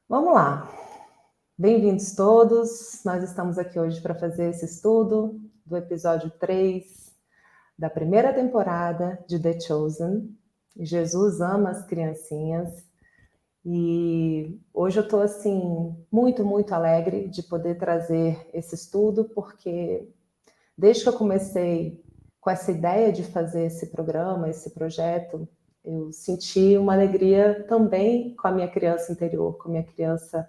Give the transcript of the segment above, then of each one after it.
Vamos lá. Bem-vindos todos. Nós estamos aqui hoje para fazer esse estudo do episódio 3 da primeira temporada de The Chosen. Jesus ama as criancinhas. E hoje eu estou assim muito, muito alegre de poder trazer esse estudo, porque desde que eu comecei com essa ideia de fazer esse programa, esse projeto, eu senti uma alegria também com a minha criança interior, com a minha criança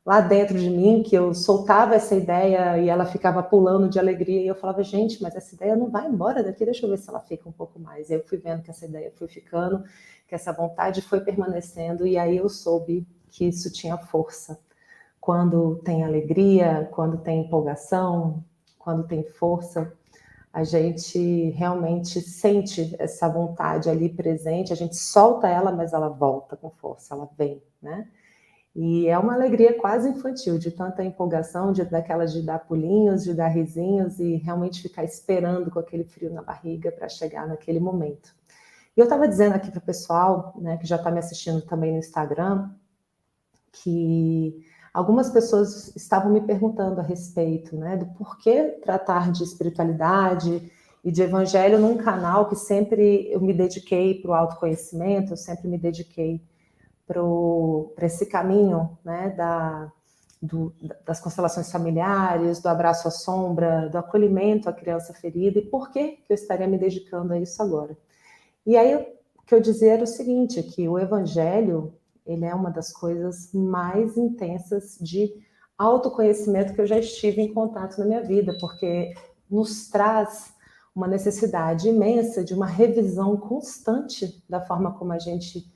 lá dentro de mim, que eu soltava essa ideia e ela ficava pulando de alegria, e eu falava, gente, mas essa ideia não vai embora daqui, deixa eu ver se ela fica um pouco mais. E eu fui vendo que essa ideia foi ficando, que essa vontade foi permanecendo, e aí eu soube que isso tinha força. Quando tem alegria, quando tem empolgação, quando tem força, a gente realmente sente essa vontade ali presente, a gente solta ela, mas ela volta com força, ela vem, né? E é uma alegria quase infantil, de tanta empolgação, daquela de dar pulinhos, de dar risinhos e realmente ficar esperando com aquele frio na barriga para chegar naquele momento. E eu estava dizendo aqui para o pessoal, né, que já está me assistindo também no Instagram, que algumas pessoas estavam me perguntando a respeito, né, do porquê tratar de espiritualidade e de evangelho num canal que sempre eu me dediquei para o autoconhecimento, eu sempre me dediquei para esse caminho, né, das constelações familiares, do abraço à sombra, do acolhimento à criança ferida, e por que eu estaria me dedicando a isso agora? E aí o que eu dizia era o seguinte, que o evangelho, ele é uma das coisas mais intensas de autoconhecimento que eu já estive em contato na minha vida, porque nos traz uma necessidade imensa de uma revisão constante da forma como a gente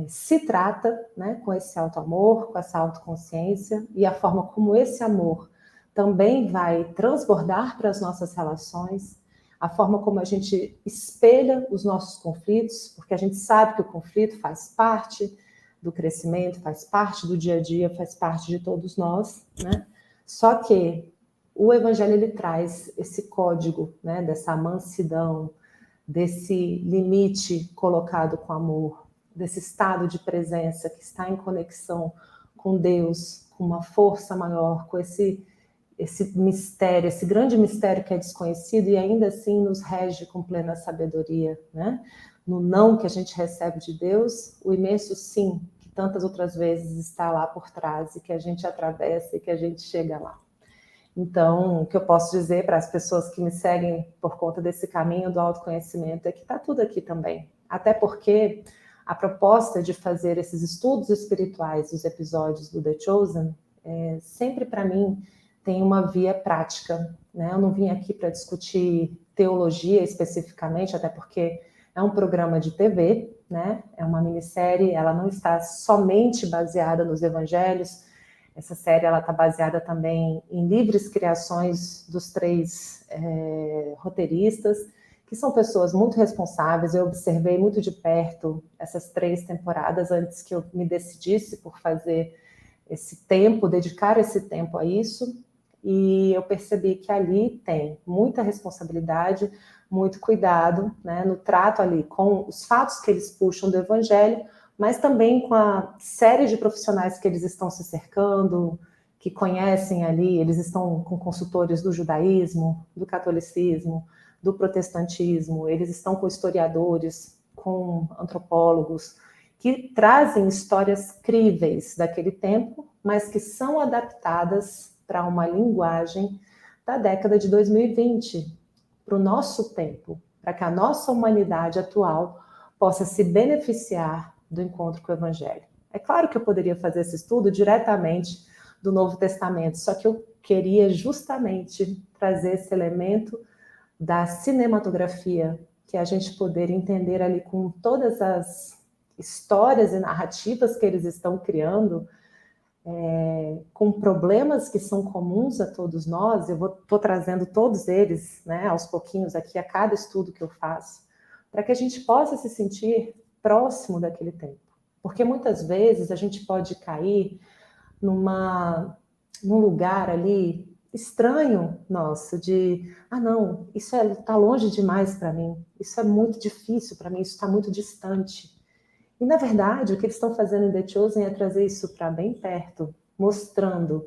se trata, né, com esse auto-amor, com essa autoconsciência, e a forma como esse amor também vai transbordar para as nossas relações, a forma como a gente espelha os nossos conflitos, porque a gente sabe que o conflito faz parte do crescimento, faz parte do dia a dia, faz parte de todos nós, né? Só que o evangelho ele traz esse código, né, dessa mansidão, desse limite colocado com amor, desse estado de presença que está em conexão com Deus, com uma força maior, com esse mistério, esse grande mistério que é desconhecido e ainda assim nos rege com plena sabedoria, né? No não que a gente recebe de Deus, o imenso sim, que tantas outras vezes está lá por trás e que a gente atravessa e que a gente chega lá. Então, o que eu posso dizer para as pessoas que me seguem por conta desse caminho do autoconhecimento é que está tudo aqui também. Até porque a proposta de fazer esses estudos espirituais, os episódios do The Chosen, sempre para mim tem uma via prática, né? Eu não vim aqui para discutir teologia especificamente, até porque é um programa de TV, né? É uma minissérie, ela não está somente baseada nos evangelhos. Essa série ela está baseada também em livres criações dos três roteiristas, que são pessoas muito responsáveis. Eu observei muito de perto essas 3 temporadas antes que eu me decidisse por fazer esse tempo, dedicar esse tempo a isso. E eu percebi que ali tem muita responsabilidade, muito cuidado, né, no trato ali com os fatos que eles puxam do Evangelho, mas também com a série de profissionais que eles estão se cercando, que conhecem ali, eles estão com consultores do judaísmo, do catolicismo, do protestantismo, eles estão com historiadores, com antropólogos, que trazem histórias críveis daquele tempo, mas que são adaptadas para uma linguagem da década de 2020, para o nosso tempo, para que a nossa humanidade atual possa se beneficiar do encontro com o Evangelho. É claro que eu poderia fazer esse estudo diretamente do Novo Testamento, só que eu queria justamente trazer esse elemento da cinematografia, que é a gente poder entender ali com todas as histórias e narrativas que eles estão criando, com problemas que são comuns a todos nós. Eu estou trazendo todos eles, né, aos pouquinhos aqui, a cada estudo que eu faço, para que a gente possa se sentir próximo daquele tempo. Porque muitas vezes a gente pode cair num lugar ali estranho nosso, de, não, está longe demais para mim, isso é muito difícil para mim, isso está muito distante. E, na verdade, o que eles estão fazendo em The Chosen é trazer isso para bem perto, mostrando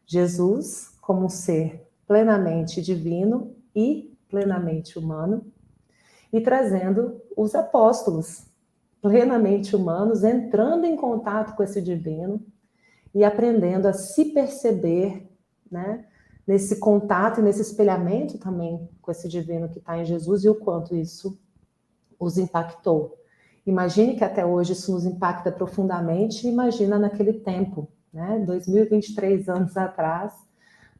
Jesus como um ser plenamente divino e plenamente humano, e trazendo os apóstolos plenamente humanos, entrando em contato com esse divino e aprendendo a se perceber, né, nesse contato e nesse espelhamento também com esse divino que está em Jesus e o quanto isso os impactou. Imagine que até hoje isso nos impacta profundamente, imagina naquele tempo, né, 2023 anos atrás,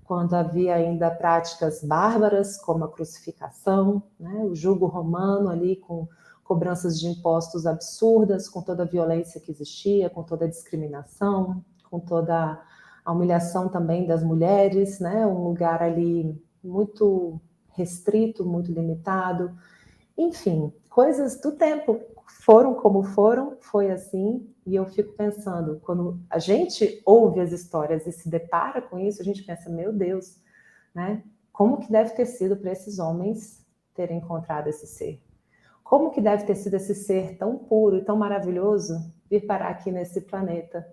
quando havia ainda práticas bárbaras, como a crucificação, né, o jugo romano ali com cobranças de impostos absurdas, com toda a violência que existia, com toda a discriminação, com toda a humilhação também das mulheres, né, um lugar ali muito restrito, muito limitado. Enfim, coisas do tempo foram como foram, foi assim, e eu fico pensando, quando a gente ouve as histórias e se depara com isso, a gente pensa, meu Deus, né? Como que deve ter sido para esses homens terem encontrado esse ser? Como que deve ter sido esse ser tão puro e tão maravilhoso vir parar aqui nesse planeta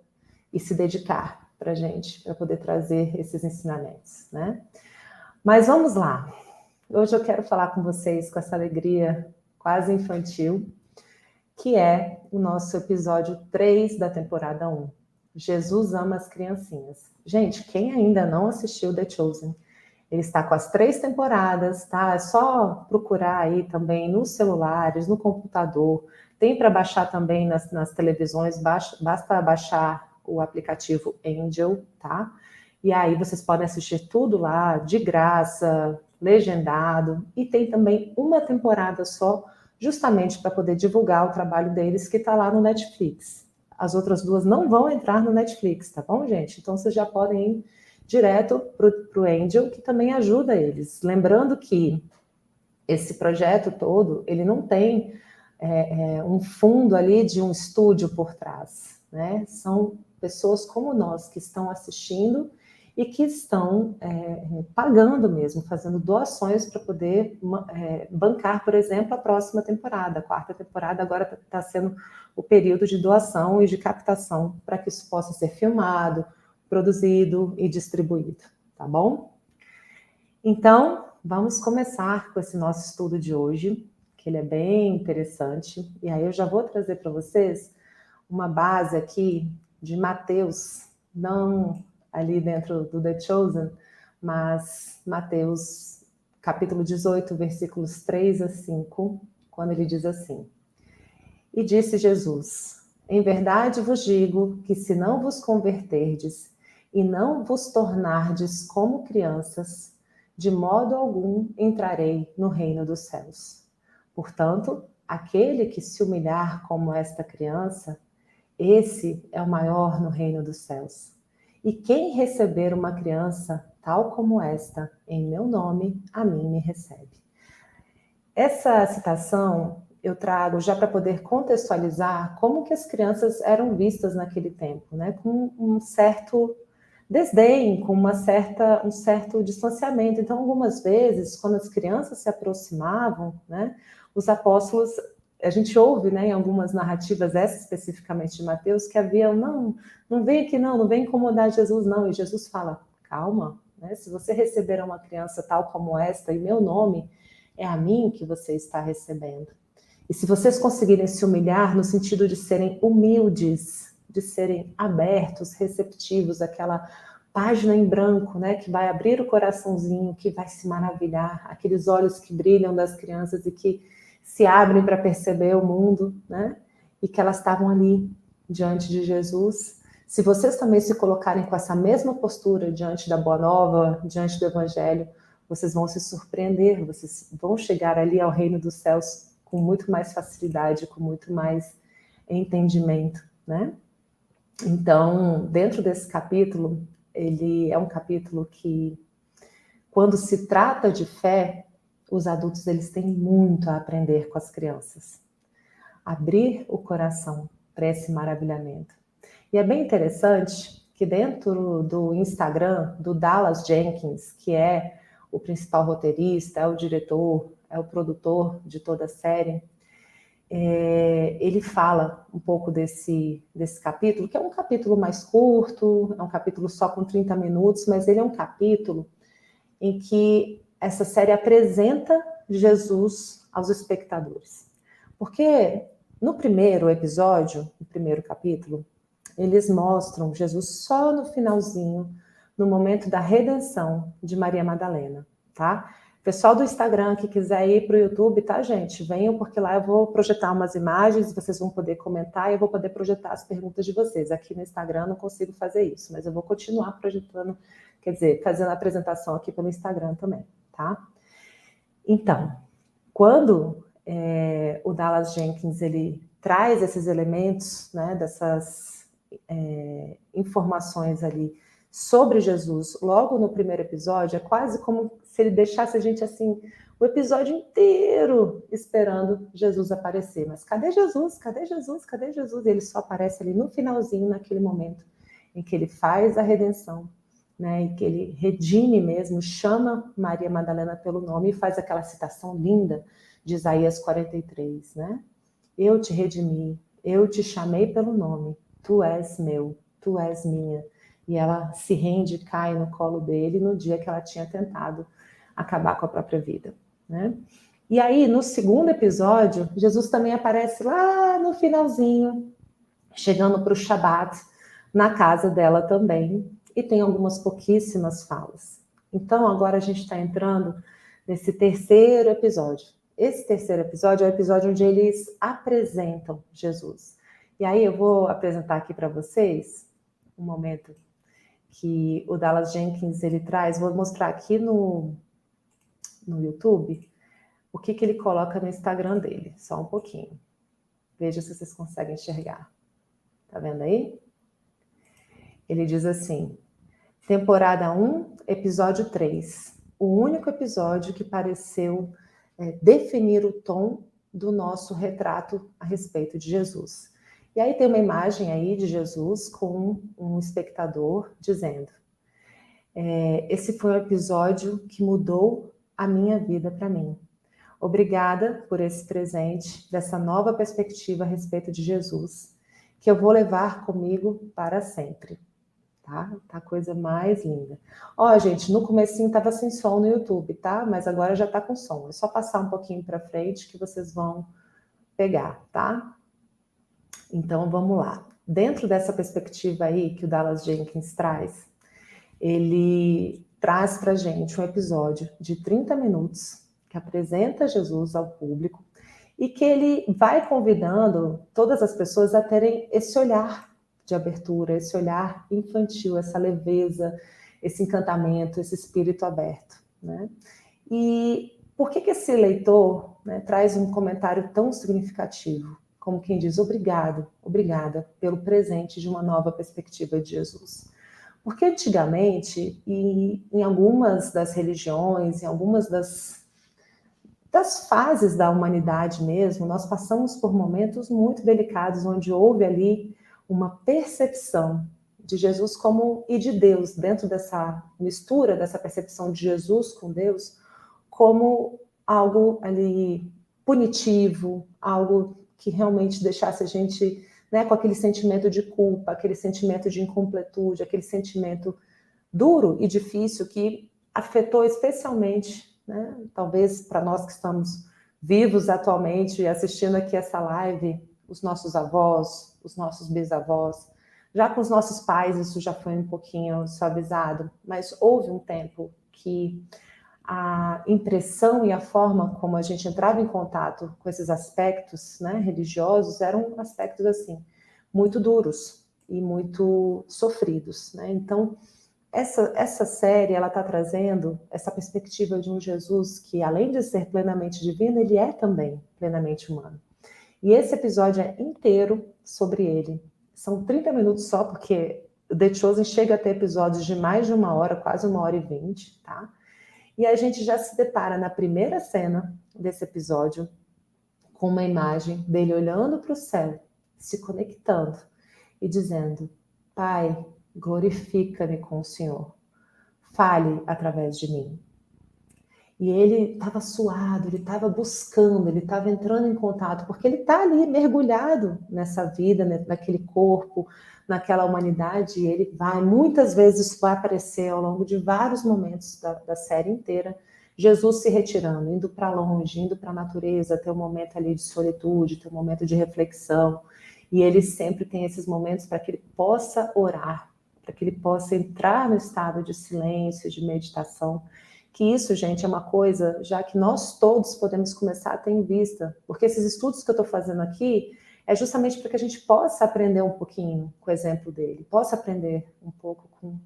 e se dedicar para a gente, para poder trazer esses ensinamentos, né? Mas vamos lá. Hoje eu quero falar com vocês com essa alegria quase infantil, que é o nosso episódio 3 da temporada 1. Jesus ama as criancinhas. Gente, quem ainda não assistiu The Chosen, ele está com as 3 temporadas, tá? É só procurar aí também nos celulares, no computador. Tem para baixar também nas televisões, basta baixar o aplicativo Angel, tá? E aí vocês podem assistir tudo lá, de graça, legendado. E tem também uma temporada só, justamente para poder divulgar o trabalho deles, que está lá no Netflix. As outras 2 não vão entrar no Netflix, tá bom, gente? Então vocês já podem ir direto para o Angel, que também ajuda eles. Lembrando que esse projeto todo, ele não tem um fundo ali de um estúdio por trás, né? São pessoas como nós que estão assistindo e que estão pagando mesmo, fazendo doações para poder bancar, por exemplo, a próxima temporada. A 4ª temporada agora está sendo o período de doação e de captação para que isso possa ser filmado, produzido e distribuído, tá bom? Então, vamos começar com esse nosso estudo de hoje, que ele é bem interessante. E aí eu já vou trazer para vocês uma base aqui de Mateus, não ali dentro do The Chosen, mas Mateus capítulo 18, versículos 3 a 5, quando ele diz assim: E disse Jesus: Em verdade vos digo que se não vos converterdes e não vos tornardes como crianças, de modo algum entrarei no reino dos céus. Portanto, aquele que se humilhar como esta criança, esse é o maior no reino dos céus. E quem receber uma criança tal como esta, em meu nome, a mim me recebe. Essa citação eu trago já para poder contextualizar como que as crianças eram vistas naquele tempo, né? Com um certo desdém, com um certo distanciamento. Então, algumas vezes, quando as crianças se aproximavam, né, os apóstolos, a gente ouve, né, em algumas narrativas, essa especificamente de Mateus, que haviam, não vem aqui não vem incomodar Jesus não, e Jesus fala, calma, né, se você receber uma criança tal como esta, em meu nome, é a mim que você está recebendo. E se vocês conseguirem se humilhar no sentido de serem humildes, de serem abertos, receptivos, aquela página em branco, né, que vai abrir o coraçãozinho, que vai se maravilhar, aqueles olhos que brilham das crianças e que se abrem para perceber o mundo, né, e que elas estavam ali diante de Jesus. Se vocês também se colocarem com essa mesma postura diante da Boa Nova, diante do Evangelho, vocês vão se surpreender, vocês vão chegar ali ao reino dos céus com muito mais facilidade, com muito mais entendimento, né? Então, dentro desse capítulo, ele é um capítulo que, quando se trata de fé, os adultos eles têm muito a aprender com as crianças. Abrir o coração para esse maravilhamento. E é bem interessante que dentro do Instagram do Dallas Jenkins, que é o principal roteirista, é o diretor, é o produtor de toda a série, ele fala um pouco desse capítulo, que é um capítulo mais curto, é um capítulo só com 30 minutos, mas ele é um capítulo em que essa série apresenta Jesus aos espectadores. Porque no primeiro episódio, no primeiro capítulo, eles mostram Jesus só no finalzinho, no momento da redenção de Maria Madalena, tá? Pessoal do Instagram que quiser ir para o YouTube, tá, gente? Venham, porque lá eu vou projetar umas imagens, vocês vão poder comentar e eu vou poder projetar as perguntas de vocês. Aqui no Instagram eu não consigo fazer isso, mas eu vou continuar projetando, quer dizer, fazendo a apresentação aqui pelo Instagram também, tá? Então, quando o Dallas Jenkins ele traz esses elementos, né, dessas informações ali sobre Jesus logo no primeiro episódio, é quase como se ele deixasse a gente assim o episódio inteiro esperando Jesus aparecer. Mas cadê Jesus? Cadê Jesus? Cadê Jesus? E ele só aparece ali no finalzinho, naquele momento em que ele faz a redenção, né, e que ele redime mesmo, chama Maria Madalena pelo nome e faz aquela citação linda de Isaías 43, né? Eu te redimi, eu te chamei pelo nome, tu és meu, tu és minha. E ela se rende, cai no colo dele no dia que ela tinha tentado acabar com a própria vida, né? E aí, no segundo episódio, Jesus também aparece lá no finalzinho, chegando para o Shabat, na casa dela também, e tem algumas pouquíssimas falas. Então, agora a gente está entrando nesse terceiro episódio. Esse terceiro episódio é o episódio onde eles apresentam Jesus. E aí eu vou apresentar aqui para vocês um momento que o Dallas Jenkins ele traz. Vou mostrar aqui no YouTube o que ele coloca no Instagram dele. Só um pouquinho. Veja se vocês conseguem enxergar. Tá vendo aí? Ele diz assim: temporada 1, episódio 3. O único episódio que pareceu definir o tom do nosso retrato a respeito de Jesus. E aí tem uma imagem aí de Jesus com um espectador dizendo: esse foi um episódio que mudou a minha vida para mim. Obrigada por esse presente, dessa nova perspectiva a respeito de Jesus, que eu vou levar comigo para sempre. Tá? Tá a coisa mais linda. Ó, gente, no comecinho tava sem som no YouTube, tá? Mas agora já tá com som. É só passar um pouquinho para frente que vocês vão pegar, tá? Então, vamos lá. Dentro dessa perspectiva aí que o Dallas Jenkins traz, ele traz pra gente um episódio de 30 minutos que apresenta Jesus ao público e que ele vai convidando todas as pessoas a terem esse olhar de abertura, esse olhar infantil, essa leveza, esse encantamento, esse espírito aberto, né? E por que esse leitor, né, traz um comentário tão significativo? Como quem diz, obrigado, obrigada pelo presente de uma nova perspectiva de Jesus. Porque antigamente, e em algumas das religiões, em algumas das fases da humanidade mesmo, nós passamos por momentos muito delicados, onde houve ali uma percepção de Jesus como e de Deus, dentro dessa mistura, dessa percepção de Jesus com Deus, como algo ali punitivo, algo que realmente deixasse a gente, né, com aquele sentimento de culpa, aquele sentimento de incompletude, aquele sentimento duro e difícil que afetou especialmente, né, talvez para nós que estamos vivos atualmente e assistindo aqui essa live, os nossos avós, os nossos bisavós. Já com os nossos pais isso já foi um pouquinho suavizado, mas houve um tempo que a impressão e a forma como a gente entrava em contato com esses aspectos, né, religiosos eram aspectos assim muito duros e muito sofridos, né? Então essa série ela está trazendo essa perspectiva de um Jesus que, além de ser plenamente divino, ele é também plenamente humano. E esse episódio é inteiro sobre ele. São 30 minutos só, porque The Chosen chega a ter episódios de mais de 1 hora, quase 1 hora e 20, tá? E a gente já se depara na primeira cena desse episódio com uma imagem dele olhando para o céu, se conectando e dizendo: Pai, glorifica-me com o Senhor. Fale através de mim. E ele estava suado, ele estava buscando, ele estava entrando em contato, porque ele está ali mergulhado nessa vida, naquele corpo, naquela humanidade, e ele vai, muitas vezes isso vai aparecer ao longo de vários momentos da série inteira, Jesus se retirando, indo para longe, indo para a natureza, ter um momento ali de solitude, ter um momento de reflexão, e ele sempre tem esses momentos para que ele possa orar, para que ele possa entrar no estado de silêncio, de meditação, que isso, gente, é uma coisa já que nós todos podemos começar a ter em vista, porque esses estudos que eu estou fazendo aqui é justamente para que a gente possa aprender um pouquinho com o exemplo dele, possa aprender um pouco com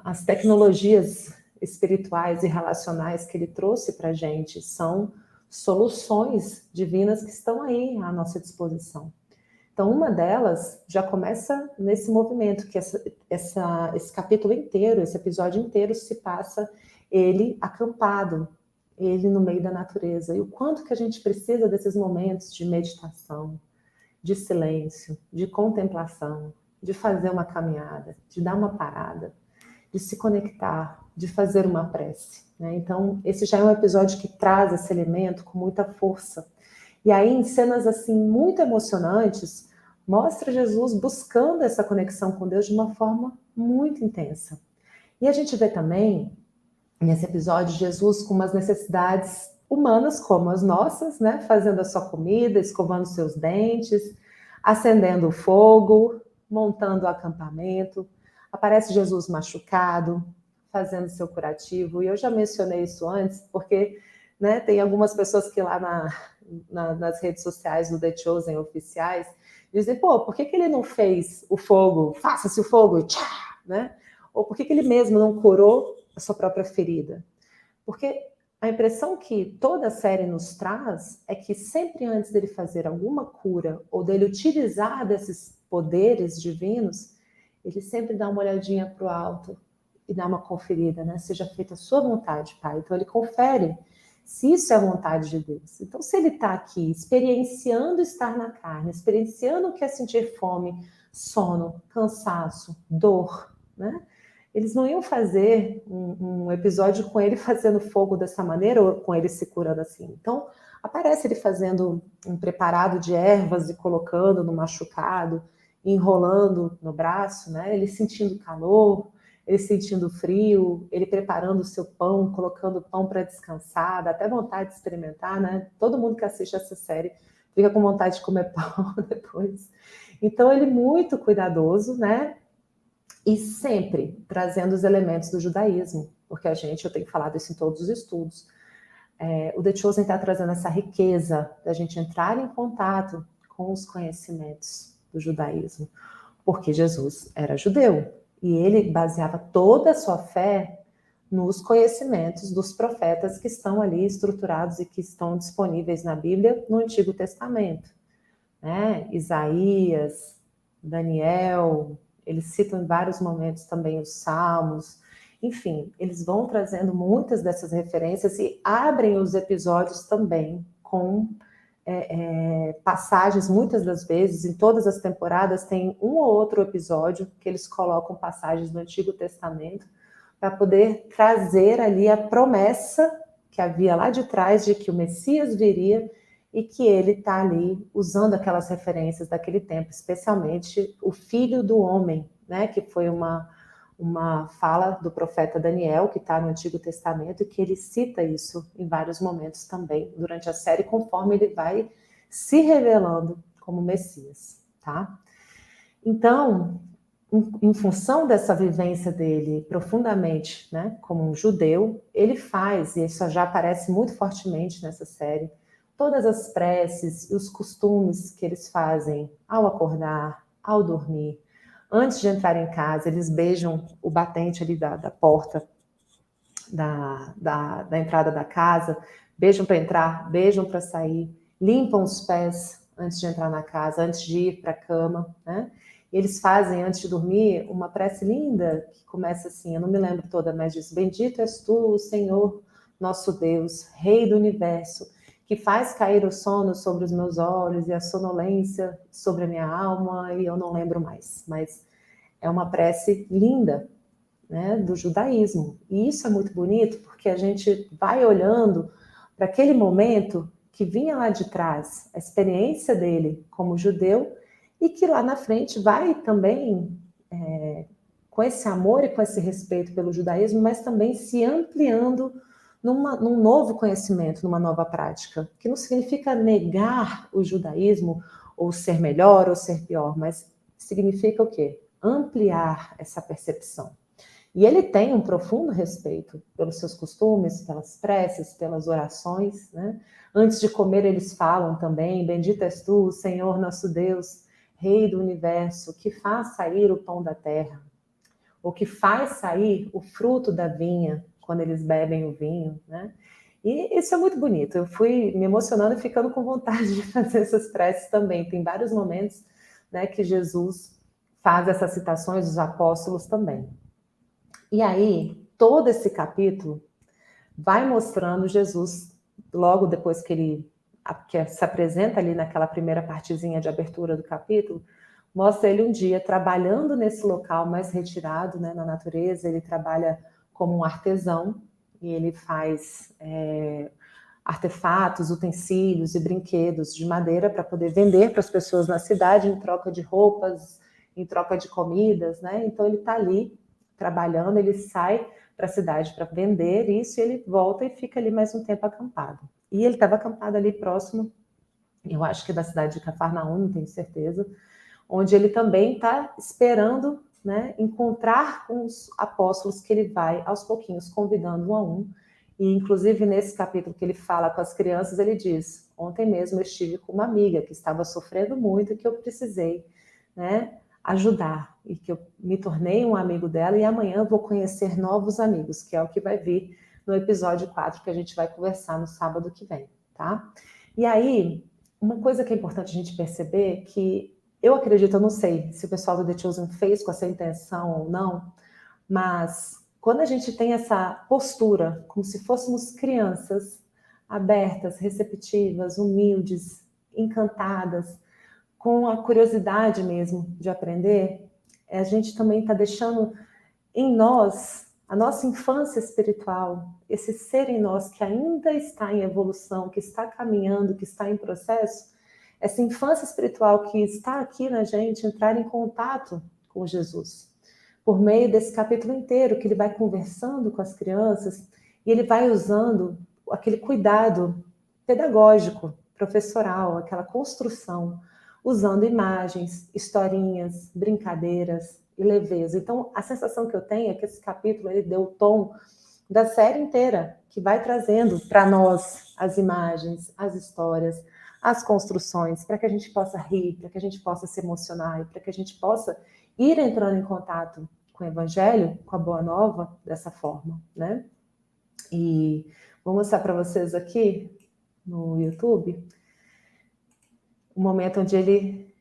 as tecnologias espirituais e relacionais que ele trouxe para a gente, são soluções divinas que estão aí à nossa disposição. Então, uma delas já começa nesse movimento, que esse capítulo inteiro, esse episódio inteiro se passa ele acampado, ele no meio da natureza. E o quanto que a gente precisa desses momentos de meditação, de silêncio, de contemplação, de fazer uma caminhada, de dar uma parada, de se conectar, de fazer uma prece, né? Então, esse já é um episódio que traz esse elemento com muita força. E aí, em cenas assim muito emocionantes, mostra Jesus buscando essa conexão com Deus de uma forma muito intensa. E a gente vê também, nesse episódio, Jesus com umas necessidades humanas como as nossas, né? Fazendo a sua comida, escovando seus dentes, acendendo o fogo, montando o acampamento. Aparece Jesus machucado, fazendo seu curativo. E eu já mencionei isso antes, porque, né, tem algumas pessoas que lá nas redes sociais do The Chosen oficiais dizem, pô, por que ele não fez o fogo? Faça-se o fogo, tchá, né? Ou por que ele mesmo não curou a sua própria ferida? Porque a impressão que toda a série nos traz é que sempre antes dele fazer alguma cura ou dele utilizar desses poderes divinos, ele sempre dá uma olhadinha para o alto e dá uma conferida, né? Seja feita a sua vontade, Pai. Então ele confere se isso é a vontade de Deus. Então, se ele está aqui experienciando estar na carne, experienciando o que é sentir fome, sono, cansaço, dor, né? Eles não iam fazer um episódio com ele fazendo fogo dessa maneira ou com ele se curando assim. Então, aparece ele fazendo um preparado de ervas e colocando no machucado, enrolando no braço, né? Ele sentindo calor, ele sentindo frio, ele preparando o seu pão, colocando o pão para descansar, dá até vontade de experimentar, né? Todo mundo que assiste essa série fica com vontade de comer pão depois. Então, ele muito cuidadoso, né? E sempre trazendo os elementos do judaísmo, porque eu tenho falado isso em todos os estudos, o The Chosen está trazendo essa riqueza da gente entrar em contato com os conhecimentos do judaísmo, porque Jesus era judeu e ele baseava toda a sua fé nos conhecimentos dos profetas que estão ali estruturados e que estão disponíveis na Bíblia no Antigo Testamento, né? Isaías, Daniel, eles citam em vários momentos também os Salmos, enfim, eles vão trazendo muitas dessas referências e abrem os episódios também com passagens, muitas das vezes, em todas as temporadas, tem um ou outro episódio que eles colocam passagens do Antigo Testamento para poder trazer ali a promessa que havia lá de trás de que o Messias viria e que ele está ali usando aquelas referências daquele tempo, especialmente o Filho do Homem, né, que foi uma fala do profeta Daniel, que está no Antigo Testamento, e que ele cita isso em vários momentos também durante a série, conforme ele vai se revelando como Messias, tá? Então, em função dessa vivência dele profundamente, né, como um judeu, ele faz, e isso já aparece muito fortemente nessa série, todas as preces e os costumes que eles fazem ao acordar, ao dormir. Antes de entrar em casa, eles beijam o batente ali da porta da entrada da casa, beijam para entrar, beijam para sair, limpam os pés antes de entrar na casa, antes de ir para a cama, né? E eles fazem, antes de dormir, uma prece linda, que começa assim, eu não me lembro toda, mas diz, bendito és tu, Senhor, nosso Deus, Rei do Universo, que faz cair o sono sobre os meus olhos e a sonolência sobre a minha alma, e eu não lembro mais, mas é uma prece linda. né, do judaísmo. E isso é muito bonito, porque a gente vai olhando para aquele momento que vinha lá de trás, a experiência dele como judeu, e que lá na frente vai também, com esse amor e com esse respeito pelo judaísmo, mas também se ampliando num novo conhecimento, numa nova prática, que não significa negar o judaísmo, ou ser melhor ou ser pior, mas significa o quê? Ampliar essa percepção. E ele tem um profundo respeito pelos seus costumes, pelas preces, pelas orações, né? Antes de comer, eles falam também: bendito és tu, Senhor nosso Deus, Rei do universo, que faz sair o pão da terra, ou que faz sair o fruto da vinha, quando eles bebem o vinho, né? E isso é muito bonito. Eu fui me emocionando e ficando com vontade de fazer essas preces também. Tem vários momentos, né, que Jesus faz essas citações, os apóstolos também. E aí, todo esse capítulo vai mostrando Jesus, logo depois que ele se apresenta ali naquela primeira partezinha de abertura do capítulo, mostra ele um dia trabalhando nesse local mais retirado, né, na natureza. Ele trabalha como um artesão e ele faz artefatos, utensílios e brinquedos de madeira para poder vender para as pessoas na cidade em troca de roupas, em troca de comidas, né? Então ele está ali trabalhando, ele sai para a cidade para vender isso e ele volta e fica ali mais um tempo acampado. E ele estava acampado ali próximo, eu acho que da cidade de Cafarnaum, não tenho certeza, onde ele também está esperando, né, encontrar com os apóstolos, que ele vai aos pouquinhos convidando um a um. E inclusive nesse capítulo que ele fala com as crianças, ele diz: ontem mesmo eu estive com uma amiga que estava sofrendo muito e que eu precisei, né, ajudar, e que eu me tornei um amigo dela, e amanhã eu vou conhecer novos amigos, que é o que vai vir no episódio 4, que a gente vai conversar no sábado que vem, tá? E aí, uma coisa que é importante a gente perceber, que eu acredito, eu não sei se o pessoal do The Chosen fez com essa intenção ou não, mas quando a gente tem essa postura, como se fôssemos crianças, abertas, receptivas, humildes, encantadas, com a curiosidade mesmo de aprender, a gente também está deixando em nós a nossa infância espiritual, esse ser em nós que ainda está em evolução, que está caminhando, que está em processo, essa infância espiritual que está aqui na gente, entrar em contato com Jesus. Por meio desse capítulo inteiro, que ele vai conversando com as crianças e ele vai usando aquele cuidado pedagógico, professoral, aquela construção, usando imagens, historinhas, brincadeiras e leveza. Então, a sensação que eu tenho é que esse capítulo ele deu o tom da série inteira, que vai trazendo para nós as imagens, as histórias, as construções, para que a gente possa rir, para que a gente possa se emocionar e para que a gente possa ir entrando em contato com o Evangelho, com a Boa Nova, dessa forma, né? E vou mostrar para vocês aqui no YouTube o momento onde ele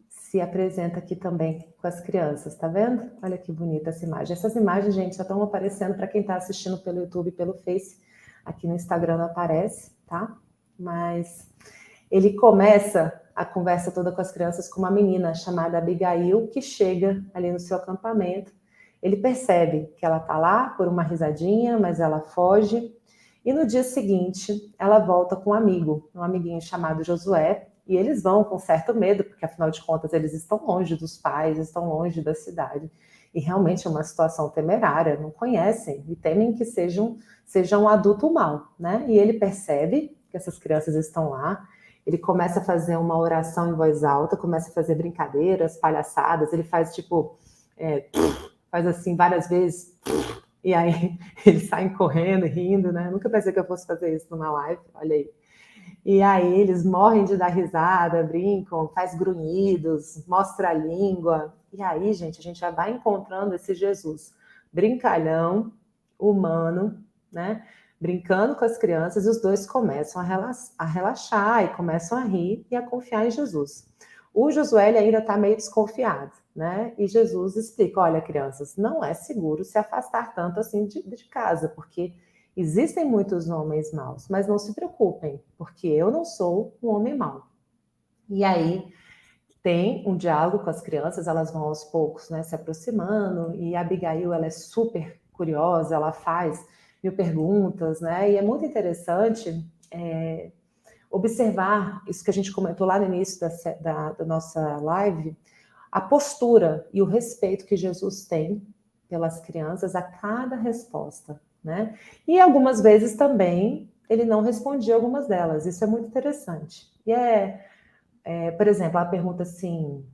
se apresenta aqui também com as crianças, tá vendo? Olha que bonita essa imagem. Essas imagens, gente, já estão aparecendo para quem está assistindo pelo YouTube e pelo Face. Aqui no Instagram não aparece, tá? Mas ele começa a conversa toda com as crianças com uma menina chamada Abigail, que chega ali no seu acampamento. Ele percebe que ela está lá por uma risadinha, mas ela foge. E no dia seguinte, ela volta com um amiguinho chamado Josué, e eles vão com certo medo, porque afinal de contas eles estão longe dos pais, estão longe da cidade. E realmente é uma situação temerária, não conhecem e temem que sejam um adulto mau, né? E ele percebe que essas crianças estão lá, ele começa a fazer uma oração em voz alta, começa a fazer brincadeiras, palhaçadas, ele faz tipo, faz assim várias vezes, e aí eles saem correndo, rindo, né? Eu nunca pensei que eu fosse fazer isso numa live, olha aí. E aí eles morrem de dar risada, brincam, faz grunhidos, mostra a língua. E aí, gente, a gente já vai encontrando esse Jesus brincalhão, humano, né? Brincando com as crianças, e os dois começam a relaxar e começam a rir e a confiar em Jesus. O Josué ainda está meio desconfiado, né? E Jesus explica: olha, crianças, não é seguro se afastar tanto assim de casa, porque existem muitos homens maus, mas não se preocupem, porque eu não sou um homem mau. E aí, tem um diálogo com as crianças, elas vão aos poucos, né, se aproximando, e a Abigail, ela é super curiosa, ela faz 1000 perguntas, né, e é muito interessante observar isso que a gente comentou lá no início da nossa live, a postura e o respeito que Jesus tem pelas crianças a cada resposta, né? E algumas vezes também ele não respondia algumas delas, isso é muito interessante. E por exemplo, ela pergunta assim,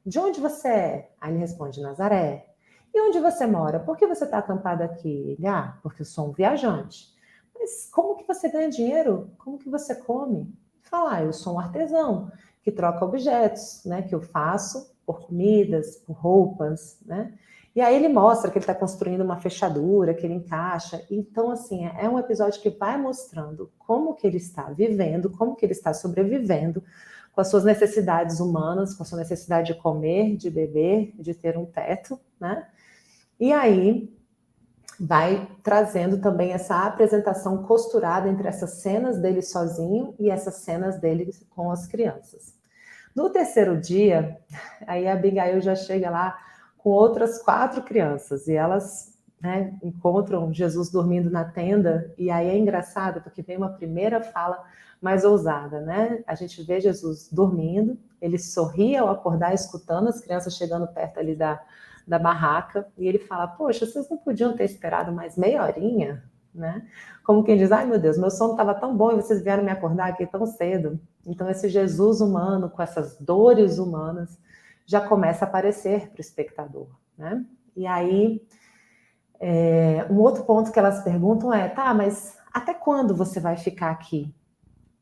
de onde você é? Aí ele responde, Nazaré. E onde você mora? Por que você está acampado aqui? Ele, porque eu sou um viajante. Mas como que você ganha dinheiro? Como que você come? Fala, eu sou um artesão que troca objetos, né? Que eu faço por comidas, por roupas, né? E aí ele mostra que ele está construindo uma fechadura, que ele encaixa. Então, assim, é um episódio que vai mostrando como que ele está vivendo, como que ele está sobrevivendo com as suas necessidades humanas, com a sua necessidade de comer, de beber, de ter um teto, né? E aí vai trazendo também essa apresentação costurada entre essas cenas dele sozinho e essas cenas dele com as crianças. No terceiro dia, aí a Abigail já chega lá com outras 4 crianças e elas, né, encontram Jesus dormindo na tenda, e aí é engraçado porque vem uma primeira fala mais ousada, né? A gente vê Jesus dormindo, ele sorri ao acordar, escutando as crianças chegando perto ali da barraca, e ele fala, poxa, vocês não podiam ter esperado mais meia horinha, né? Como quem diz, ai meu Deus, meu sono estava tão bom e vocês vieram me acordar aqui tão cedo. Então esse Jesus humano, com essas dores humanas, já começa a aparecer para o espectador, né? E aí, um outro ponto que elas perguntam é, tá, mas até quando você vai ficar aqui?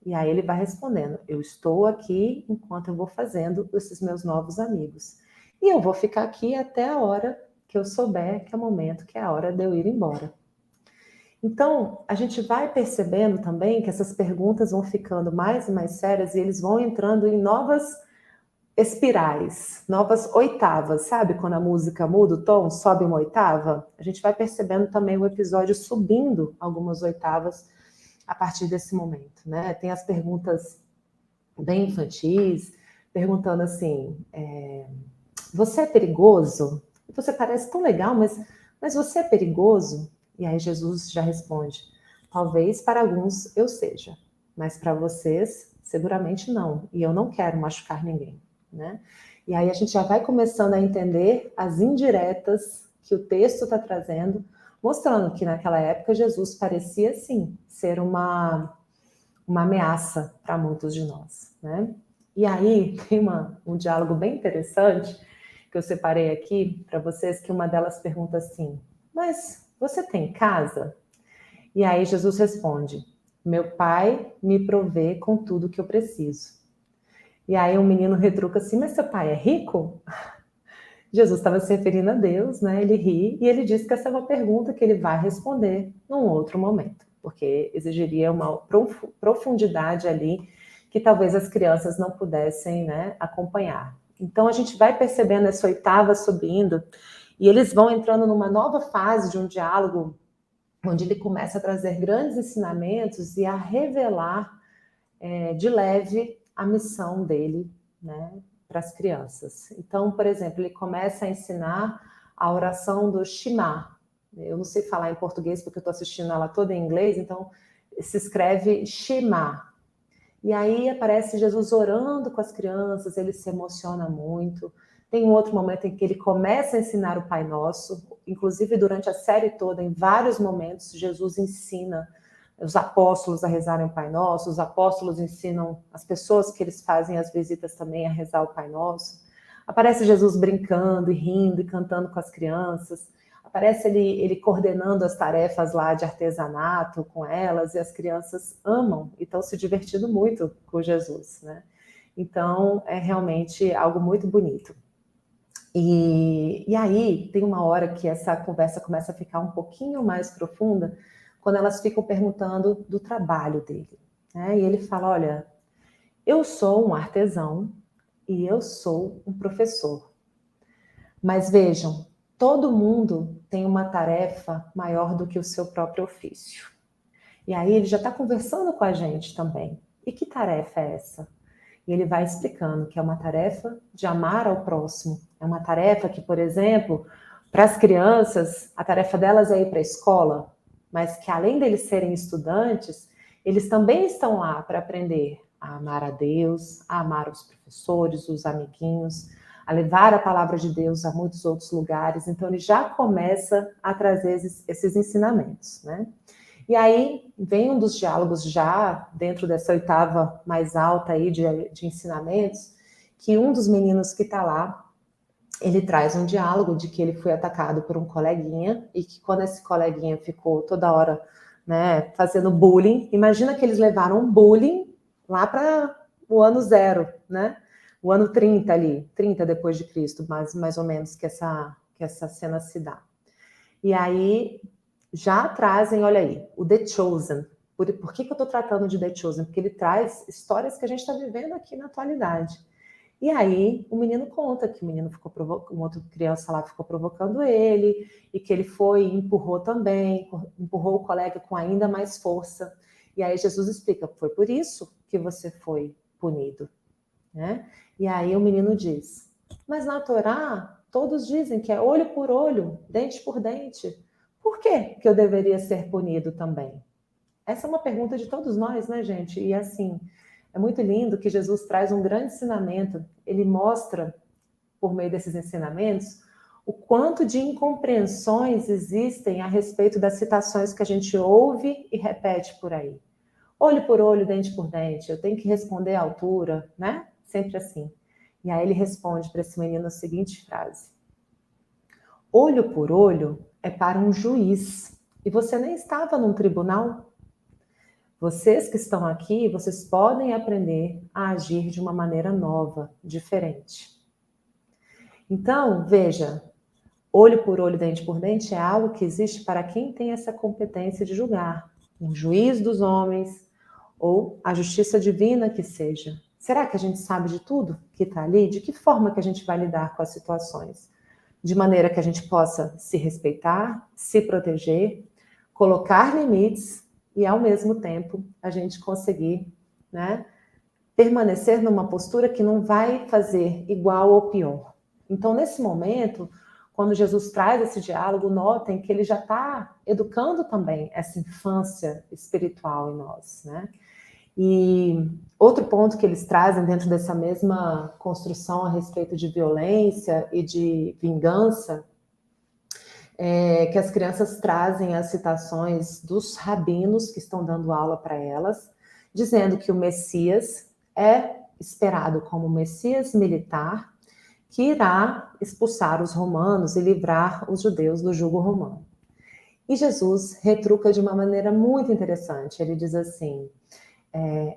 E aí ele vai respondendo, eu estou aqui enquanto eu vou fazendo esses meus novos amigos. E eu vou ficar aqui até a hora que eu souber que é o momento, que é a hora de eu ir embora. Então, a gente vai percebendo também que essas perguntas vão ficando mais e mais sérias e eles vão entrando em novas espirais, novas oitavas, sabe? Quando a música muda o tom, sobe uma oitava, a gente vai percebendo também o episódio subindo algumas oitavas a partir desse momento, né? Tem as perguntas bem infantis, perguntando assim, você é perigoso? Você parece tão legal, mas você é perigoso? E aí Jesus já responde, talvez para alguns eu seja, mas para vocês seguramente não, e eu não quero machucar ninguém, né? E aí a gente já vai começando a entender as indiretas que o texto está trazendo, mostrando que naquela época Jesus parecia, sim, ser uma ameaça para muitos de nós, né? E aí tem um diálogo bem interessante que eu separei aqui para vocês, que uma delas pergunta assim, mas você tem casa? E aí Jesus responde, meu pai me provê com tudo que eu preciso. E aí o menino retruca assim, mas seu pai é rico? Jesus estava se referindo a Deus, né? Ele ri e ele diz que essa é uma pergunta que ele vai responder num outro momento, porque exigiria uma profundidade ali que talvez as crianças não pudessem, né, acompanhar. Então a gente vai percebendo essa oitava subindo e eles vão entrando numa nova fase de um diálogo onde ele começa a trazer grandes ensinamentos e a revelar de leve a missão dele, né, para as crianças. Então, por exemplo, ele começa a ensinar a oração do Shema. Eu não sei falar em português porque eu estou assistindo ela toda em inglês, então se escreve Shema. E aí aparece Jesus orando com as crianças, ele se emociona muito. Tem um outro momento em que ele começa a ensinar o Pai Nosso, inclusive durante a série toda, em vários momentos, Jesus ensina os apóstolos a rezarem o Pai Nosso, os apóstolos ensinam as pessoas que eles fazem as visitas também a rezar o Pai Nosso. Aparece Jesus brincando e rindo e cantando com as crianças. Aparece ele coordenando as tarefas lá de artesanato com elas, e as crianças amam e estão se divertindo muito com Jesus, né? Então, é realmente algo muito bonito. E aí, tem uma hora que essa conversa começa a ficar um pouquinho mais profunda, quando elas ficam perguntando do trabalho dele, né? E ele fala, olha, eu sou um artesão e eu sou um professor. Mas vejam, todo mundo tem uma tarefa maior do que o seu próprio ofício. E aí ele já está conversando com a gente também. E que tarefa é essa? E ele vai explicando que é uma tarefa de amar ao próximo. É uma tarefa que, por exemplo, para as crianças, a tarefa delas é ir para a escola, mas que além deles serem estudantes, eles também estão lá para aprender a amar a Deus, a amar os professores, os amiguinhos, a levar a palavra de Deus a muitos outros lugares. Então, ele já começa a trazer esses ensinamentos, né? E aí vem um dos diálogos já dentro dessa oitava mais alta aí de ensinamentos, que um dos meninos que está lá, ele traz um diálogo de que ele foi atacado por um coleguinha e que quando esse coleguinha ficou toda hora, né, fazendo bullying, imagina que eles levaram um bullying lá para o ano 0, né? O ano 30 ali, 30 depois de Cristo, mais ou menos que essa cena se dá. E aí já trazem, olha aí, o The Chosen. Por que eu estou tratando de The Chosen? Porque ele traz histórias que a gente está vivendo aqui na atualidade. E aí o menino conta que o menino ficou uma outra criança lá ficou provocando ele, e que ele foi e empurrou também, empurrou o colega com ainda mais força. E aí Jesus explica, foi por isso que você foi punido, né? E aí o menino diz, mas na Torá, todos dizem que é olho por olho, dente por dente. Por que eu deveria ser punido também? Essa é uma pergunta de todos nós, né, gente? E assim, é muito lindo que Jesus traz um grande ensinamento. Ele mostra, por meio desses ensinamentos, o quanto de incompreensões existem a respeito das citações que a gente ouve e repete por aí. Olho por olho, dente por dente, eu tenho que responder à altura, né? Sempre assim. E aí ele responde para esse menino a seguinte frase: olho por olho é para um juiz, e você nem estava num tribunal. Vocês que estão aqui, vocês podem aprender a agir de uma maneira nova, diferente. Então, veja, olho por olho, dente por dente é algo que existe para quem tem essa competência de julgar, um juiz dos homens ou a justiça divina que seja. Será que a gente sabe de tudo que está ali? De que forma que a gente vai lidar com as situações? De maneira que a gente possa se respeitar, se proteger, colocar limites e, ao mesmo tempo, a gente conseguir, né, permanecer numa postura que não vai fazer igual ou pior. Então, nesse momento, quando Jesus traz esse diálogo, notem que ele já está educando também essa infância espiritual em nós, né? E outro ponto que eles trazem dentro dessa mesma construção a respeito de violência e de vingança é que as crianças trazem as citações dos rabinos que estão dando aula para elas, dizendo que o Messias é esperado como Messias militar que irá expulsar os romanos e livrar os judeus do jugo romano. E Jesus retruca de uma maneira muito interessante. Ele diz assim: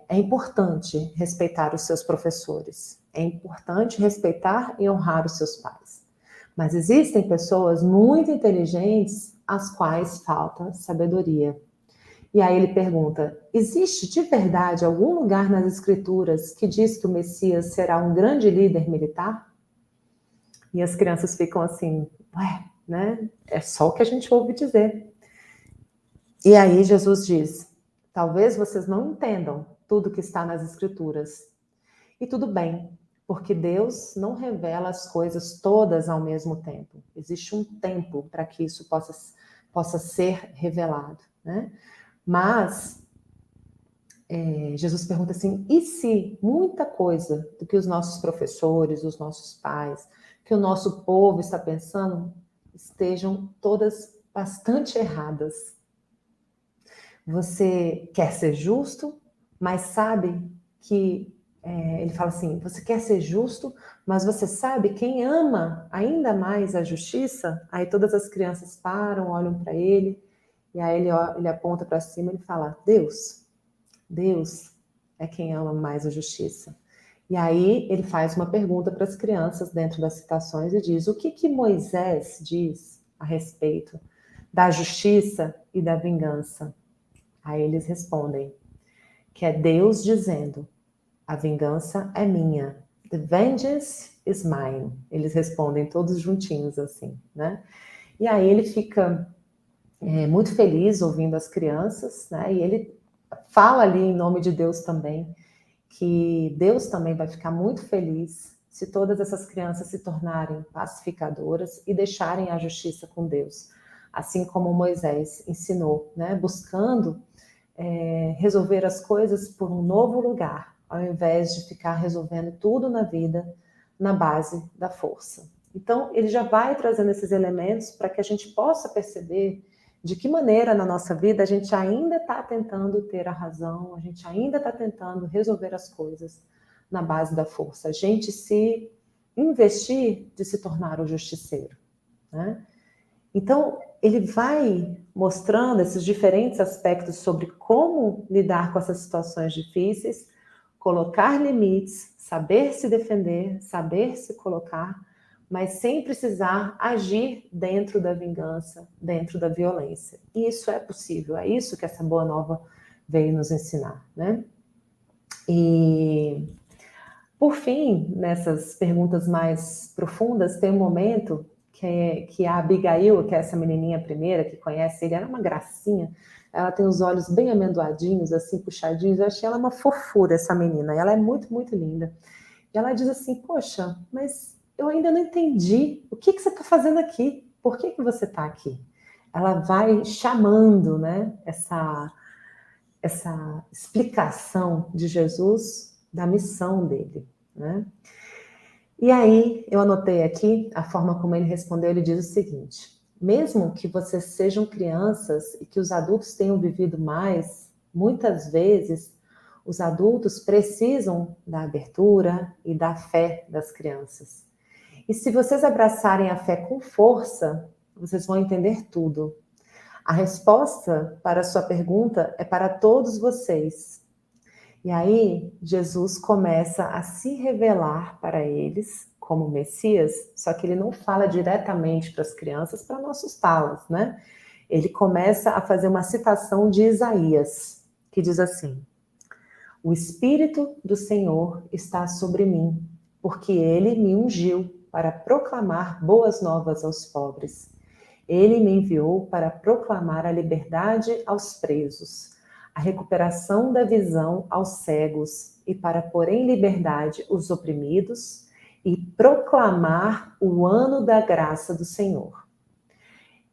é importante respeitar os seus professores, é importante respeitar e honrar os seus pais. Mas existem pessoas muito inteligentes às quais falta sabedoria. E aí ele pergunta: existe de verdade algum lugar nas Escrituras que diz que o Messias será um grande líder militar? E as crianças ficam assim, ué, né? É só o que a gente ouve dizer. E aí Jesus diz: talvez vocês não entendam tudo que está nas Escrituras. E tudo bem, porque Deus não revela as coisas todas ao mesmo tempo. Existe um tempo para que isso possa ser revelado, né? Mas Jesus pergunta assim: e se muita coisa do que os nossos professores, os nossos pais, que o nosso povo está pensando, estejam todas bastante erradas? Você quer ser justo, mas sabe que ele fala assim: você quer ser justo, mas você sabe quem ama ainda mais a justiça? Aí todas as crianças param, olham para ele, e aí ele aponta para cima e ele fala: Deus. Deus é quem ama mais a justiça. E aí ele faz uma pergunta para as crianças dentro das citações e diz: o que Moisés diz a respeito da justiça e da vingança? Aí eles respondem que é Deus dizendo: a vingança é minha. The vengeance is mine. Eles respondem todos juntinhos assim, né? E aí ele fica muito feliz ouvindo as crianças, né? E ele fala ali em nome de Deus também. que Deus também vai ficar muito feliz se todas essas crianças se tornarem pacificadoras e deixarem a justiça com Deus, assim como Moisés ensinou, né? Buscando resolver as coisas por um novo lugar, ao invés de ficar resolvendo tudo na vida na base da força. Então, ele já vai trazendo esses elementos para que a gente possa perceber de que maneira na nossa vida a gente ainda está tentando ter a razão, a gente ainda está tentando resolver as coisas na base da força. A gente se investir de se tornar o justiceiro, né? Então, ele vai mostrando esses diferentes aspectos sobre como lidar com essas situações difíceis, colocar limites, saber se defender, saber se colocar, mas sem precisar agir dentro da vingança, dentro da violência. E isso é possível, é isso que essa boa nova veio nos ensinar, né? E, por fim, nessas perguntas mais profundas, tem um momento que a Abigail, que é essa menininha primeira que conhece ele, ela é uma gracinha, ela tem os olhos bem amendoadinhos, assim, puxadinhos, eu achei ela uma fofura, essa menina, ela é muito, muito linda. E ela diz assim, poxa, mas eu ainda não entendi, o que você está fazendo aqui? Por que você está aqui? Ela vai chamando, né, essa explicação de Jesus da missão dele, né? E aí, eu anotei aqui a forma como ele respondeu, ele diz o seguinte: mesmo que vocês sejam crianças e que os adultos tenham vivido mais, muitas vezes os adultos precisam da abertura e da fé das crianças. E se vocês abraçarem a fé com força, vocês vão entender tudo. A resposta para a sua pergunta é para todos vocês. E aí, Jesus começa a se revelar para eles como Messias, só que ele não fala diretamente para as crianças para não assustá-las, né? Ele começa a fazer uma citação de Isaías, que diz assim: o Espírito do Senhor está sobre mim, porque ele me ungiu para proclamar boas novas aos pobres. Ele me enviou para proclamar a liberdade aos presos, a recuperação da visão aos cegos e para pôr em liberdade os oprimidos e proclamar o ano da graça do Senhor.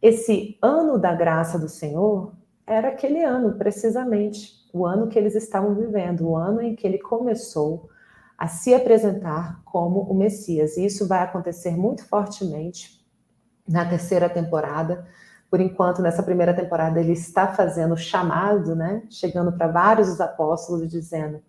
Esse ano da graça do Senhor era aquele ano, precisamente, o ano que eles estavam vivendo, o ano em que ele começou a se apresentar como o Messias. E isso vai acontecer muito fortemente na terceira temporada. Por enquanto, nessa primeira temporada, ele está fazendo o chamado, né? Chegando para vários dos apóstolos e dizendo: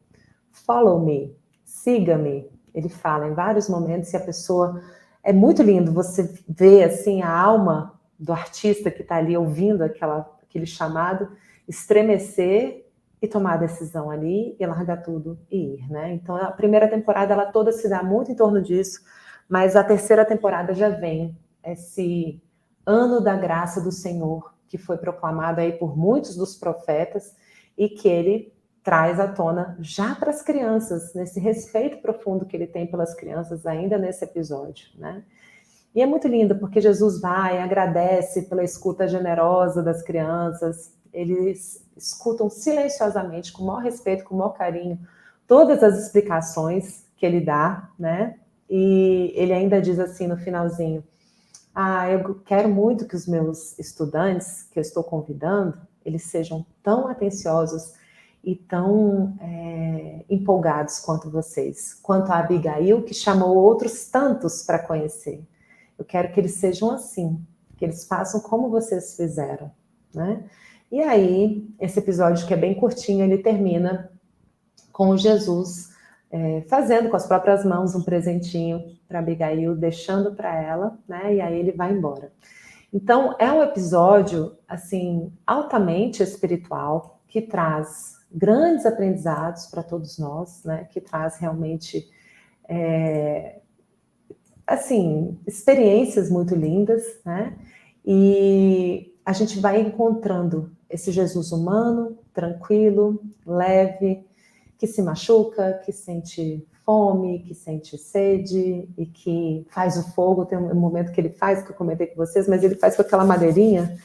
follow me, siga-me. Ele fala em vários momentos e a pessoa... É muito lindo você ver assim, a alma do artista que está ali ouvindo aquele chamado, estremecer e tomar a decisão ali e largar tudo e ir, né? Então, a primeira temporada, ela toda se dá muito em torno disso, mas a terceira temporada já vem esse ano da graça do Senhor, que foi proclamado aí por muitos dos profetas e que ele traz à tona já para as crianças, nesse respeito profundo que ele tem pelas crianças ainda nesse episódio, né? E é muito lindo, porque Jesus vai, agradece pela escuta generosa das crianças, eles escutam silenciosamente, com o maior respeito, com o maior carinho, todas as explicações que ele dá, né? E ele ainda diz assim no finalzinho: eu quero muito que os meus estudantes, que eu estou convidando, eles sejam tão atenciosos e tão empolgados quanto vocês, quanto a Abigail, que chamou outros tantos para conhecer. Eu quero que eles sejam assim, que eles façam como vocês fizeram, né? E aí, esse episódio, que é bem curtinho, ele termina com Jesus fazendo com as próprias mãos um presentinho para Abigail, deixando para ela, né? E aí ele vai embora. Então, é um episódio, assim, altamente espiritual, que traz grandes aprendizados para todos nós, né? Que traz realmente, assim, experiências muito lindas, né? E a gente vai encontrando esse Jesus humano, tranquilo, leve, que se machuca, que sente fome, que sente sede e que faz o fogo. Tem um momento que ele faz, que eu comentei com vocês, mas ele faz com aquela madeirinha,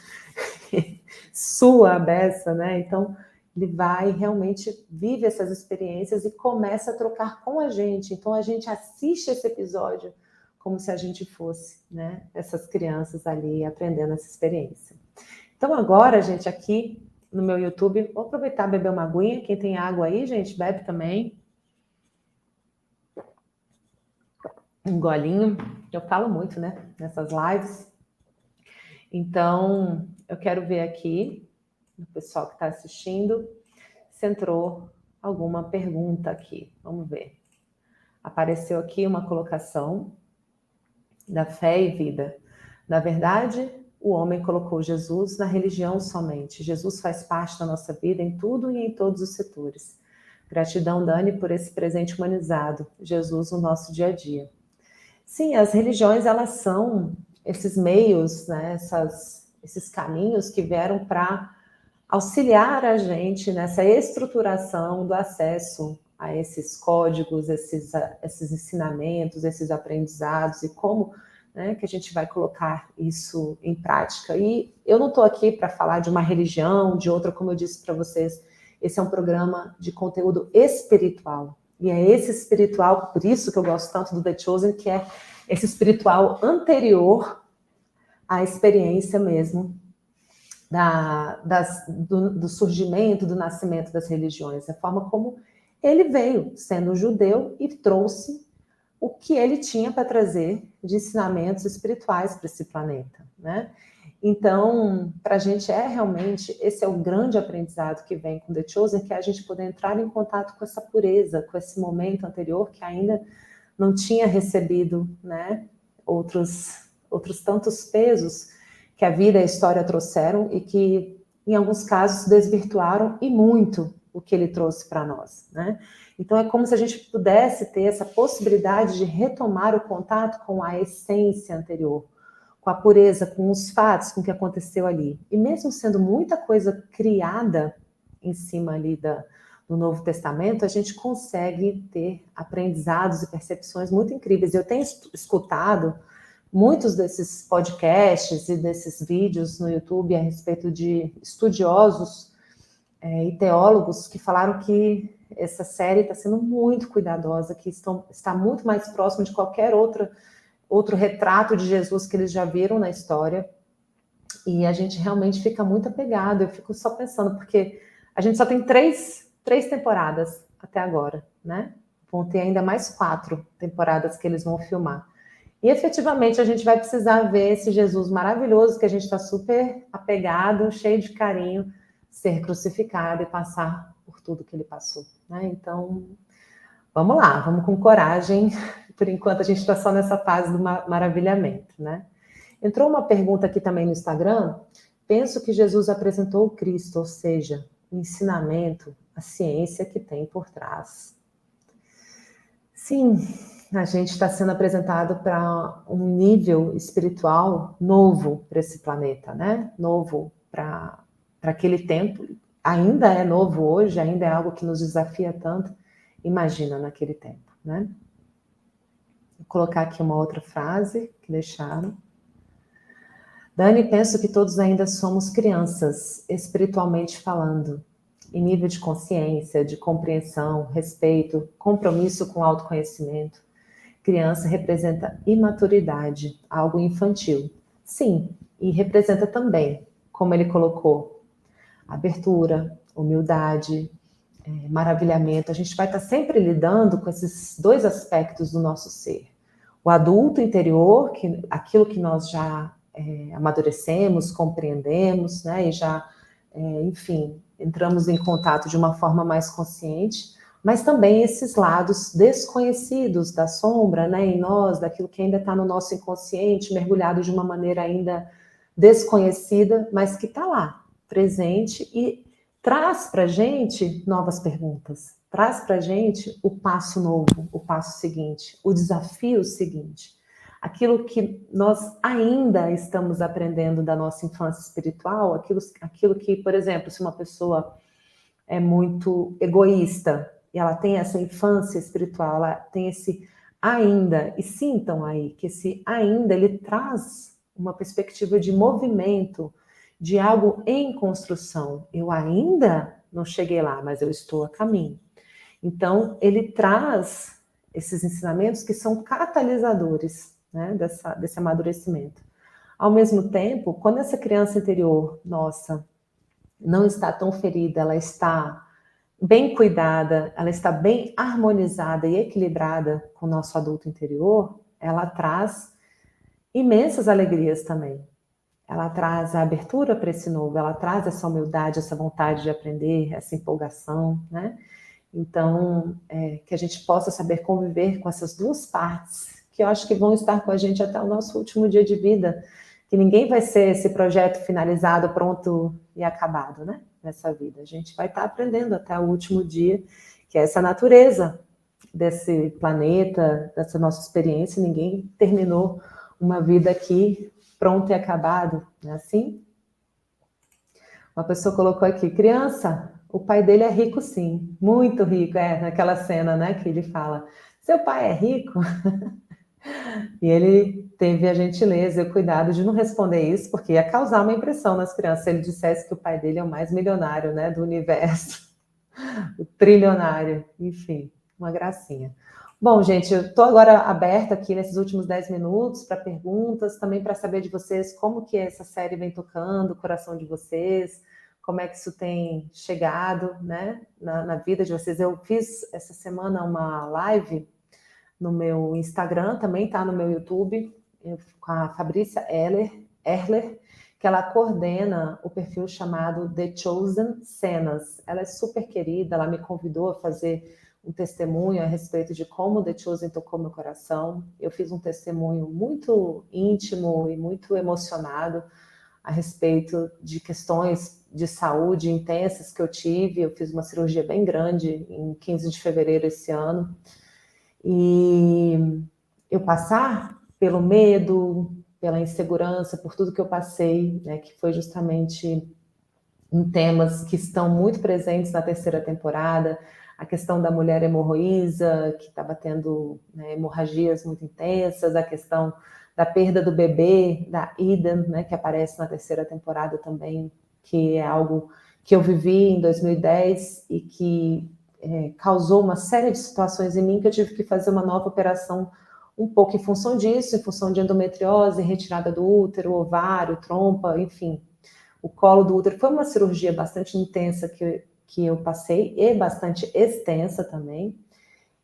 sua a beça, né? Então, ele vai realmente vive essas experiências e começa a trocar com a gente. Então a gente assiste esse episódio como se a gente fosse, né, essas crianças ali aprendendo essa experiência. Então agora, gente, aqui no meu YouTube, vou aproveitar e beber uma aguinha. Quem tem água aí, gente, bebe também. Um golinho. Eu falo muito, né, nessas lives. Então, eu quero ver aqui, o pessoal que está assistindo, se entrou alguma pergunta aqui. Vamos ver. Apareceu aqui uma colocação da fé e vida. Na verdade, o homem colocou Jesus na religião somente. Jesus faz parte da nossa vida em tudo e em todos os setores. Gratidão, Dani, por esse presente humanizado. Jesus no nosso dia a dia. Sim, as religiões, elas são esses meios, né, esses caminhos que vieram para auxiliar a gente nessa estruturação do acesso a esses códigos, esses ensinamentos, esses aprendizados e como, né, que a gente vai colocar isso em prática. E eu não estou aqui para falar de uma religião, de outra, como eu disse para vocês, esse é um programa de conteúdo espiritual. E é esse espiritual, por isso que eu gosto tanto do The Chosen, que é esse espiritual anterior à experiência mesmo do surgimento, do nascimento das religiões, a forma como ele veio, sendo judeu, e trouxe o que ele tinha para trazer de ensinamentos espirituais para esse planeta, né? Então, para a gente realmente, esse é o grande aprendizado que vem com The Chosen, que é a gente poder entrar em contato com essa pureza, com esse momento anterior que ainda não tinha recebido, né, outros tantos pesos que a vida e a história trouxeram e que, em alguns casos, desvirtuaram e muito o que ele trouxe para nós, né? Então, é como se a gente pudesse ter essa possibilidade de retomar o contato com a essência anterior, com a pureza, com os fatos, com o que aconteceu ali. E mesmo sendo muita coisa criada em cima ali do Novo Testamento, a gente consegue ter aprendizados e percepções muito incríveis. Eu tenho escutado muitos desses podcasts e desses vídeos no YouTube a respeito de estudiosos e teólogos que falaram que essa série está sendo muito cuidadosa, que está muito mais próximo de qualquer outro retrato de Jesus que eles já viram na história. E a gente realmente fica muito apegado. Eu fico só pensando, porque a gente só tem três temporadas até agora, né? Vão ter ainda mais 4 temporadas que eles vão filmar. E efetivamente a gente vai precisar ver esse Jesus maravilhoso que a gente está super apegado, cheio de carinho, ser crucificado e passar por tudo que ele passou, né? Então, vamos lá, vamos com coragem. Por enquanto a gente está só nessa fase do maravilhamento, né? Entrou uma pergunta aqui também no Instagram. Penso que Jesus apresentou o Cristo, ou seja, o ensinamento, a ciência que tem por trás. Sim, a gente está sendo apresentado para um nível espiritual novo para esse planeta, né? Novo para aquele tempo. Ainda é novo hoje, ainda é algo que nos desafia tanto. Imagina naquele tempo, né? Vou colocar aqui uma outra frase que deixaram. Dani, penso que todos ainda somos crianças, espiritualmente falando, em nível de consciência, de compreensão, respeito, compromisso com o autoconhecimento. Criança representa imaturidade, algo infantil. Sim, e representa também, como ele colocou, abertura, humildade, maravilhamento. A gente vai estar sempre lidando com esses 2 aspectos do nosso ser. O adulto interior, aquilo que nós já amadurecemos, compreendemos, né, e já, enfim, entramos em contato de uma forma mais consciente, mas também esses lados desconhecidos da sombra, né, em nós, daquilo que ainda está no nosso inconsciente, mergulhado de uma maneira ainda desconhecida, mas que está lá, presente, e traz para a gente novas perguntas, traz para a gente o passo novo, o passo seguinte, o desafio seguinte. Aquilo que nós ainda estamos aprendendo da nossa infância espiritual, aquilo que, por exemplo, se uma pessoa é muito egoísta e ela tem essa infância espiritual, ela tem esse ainda, e sintam aí que esse ainda, ele traz uma perspectiva de movimento, de algo em construção. Eu ainda não cheguei lá, mas eu estou a caminho. Então, ele traz esses ensinamentos que são catalisadores, né, desse amadurecimento. Ao mesmo tempo, quando essa criança interior, nossa, não está tão ferida, ela está bem cuidada, ela está bem harmonizada e equilibrada com o nosso adulto interior, ela traz imensas alegrias também. Ela traz a abertura para esse novo, ela traz essa humildade, essa vontade de aprender, essa empolgação, né? Então, que a gente possa saber conviver com essas duas partes, que eu acho que vão estar com a gente até o nosso último dia de vida, que ninguém vai ser esse projeto finalizado, pronto e acabado, né? Nessa vida. A gente vai estar aprendendo até o último dia, que é essa natureza desse planeta, dessa nossa experiência. Ninguém terminou uma vida aqui pronto e acabado, não é assim? Uma pessoa colocou aqui, criança, o pai dele é rico sim, muito rico, naquela cena, né, que ele fala, seu pai é rico? E ele teve a gentileza e o cuidado de não responder isso, porque ia causar uma impressão nas crianças se ele dissesse que o pai dele é o mais milionário, né, do universo, o trilionário, enfim, uma gracinha. Bom, gente, eu estou agora aberta aqui nesses últimos 10 minutos para perguntas, também para saber de vocês como que essa série vem tocando o coração de vocês, como é que isso tem chegado, né, na vida de vocês. Eu fiz essa semana uma live no meu Instagram, também está no meu YouTube, com a Fabrícia Erler, que ela coordena o perfil chamado The Chosen Cenas. Ela é super querida, ela me convidou a fazer um testemunho a respeito de como The Chosen tocou meu coração. Eu fiz um testemunho muito íntimo e muito emocionado a respeito de questões de saúde intensas que eu tive. Eu fiz uma cirurgia bem grande em 15 de fevereiro esse ano. E eu passar pelo medo, pela insegurança, por tudo que eu passei, né, que foi justamente em temas que estão muito presentes na terceira temporada, a questão da mulher hemorroísa, que estava tendo, né, hemorragias muito intensas, a questão da perda do bebê, da Eden, né, que aparece na terceira temporada também, que é algo que eu vivi em 2010 e que causou uma série de situações em mim que eu tive que fazer uma nova operação um pouco em função disso, em função de endometriose, retirada do útero, ovário, trompa, enfim, o colo do útero. Foi uma cirurgia bastante intensa que eu passei e bastante extensa também.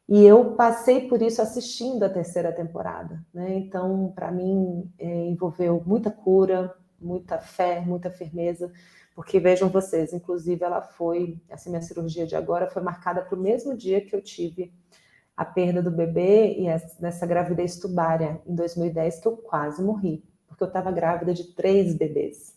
E eu passei por isso assistindo a terceira temporada, né? Então, para mim, envolveu muita cura, muita fé, muita firmeza, porque vejam vocês, inclusive ela foi, assim, minha cirurgia de agora foi marcada para o mesmo dia que eu tive a perda do bebê e nessa gravidez tubária em 2010, que eu quase morri, porque eu estava grávida de 3 bebês.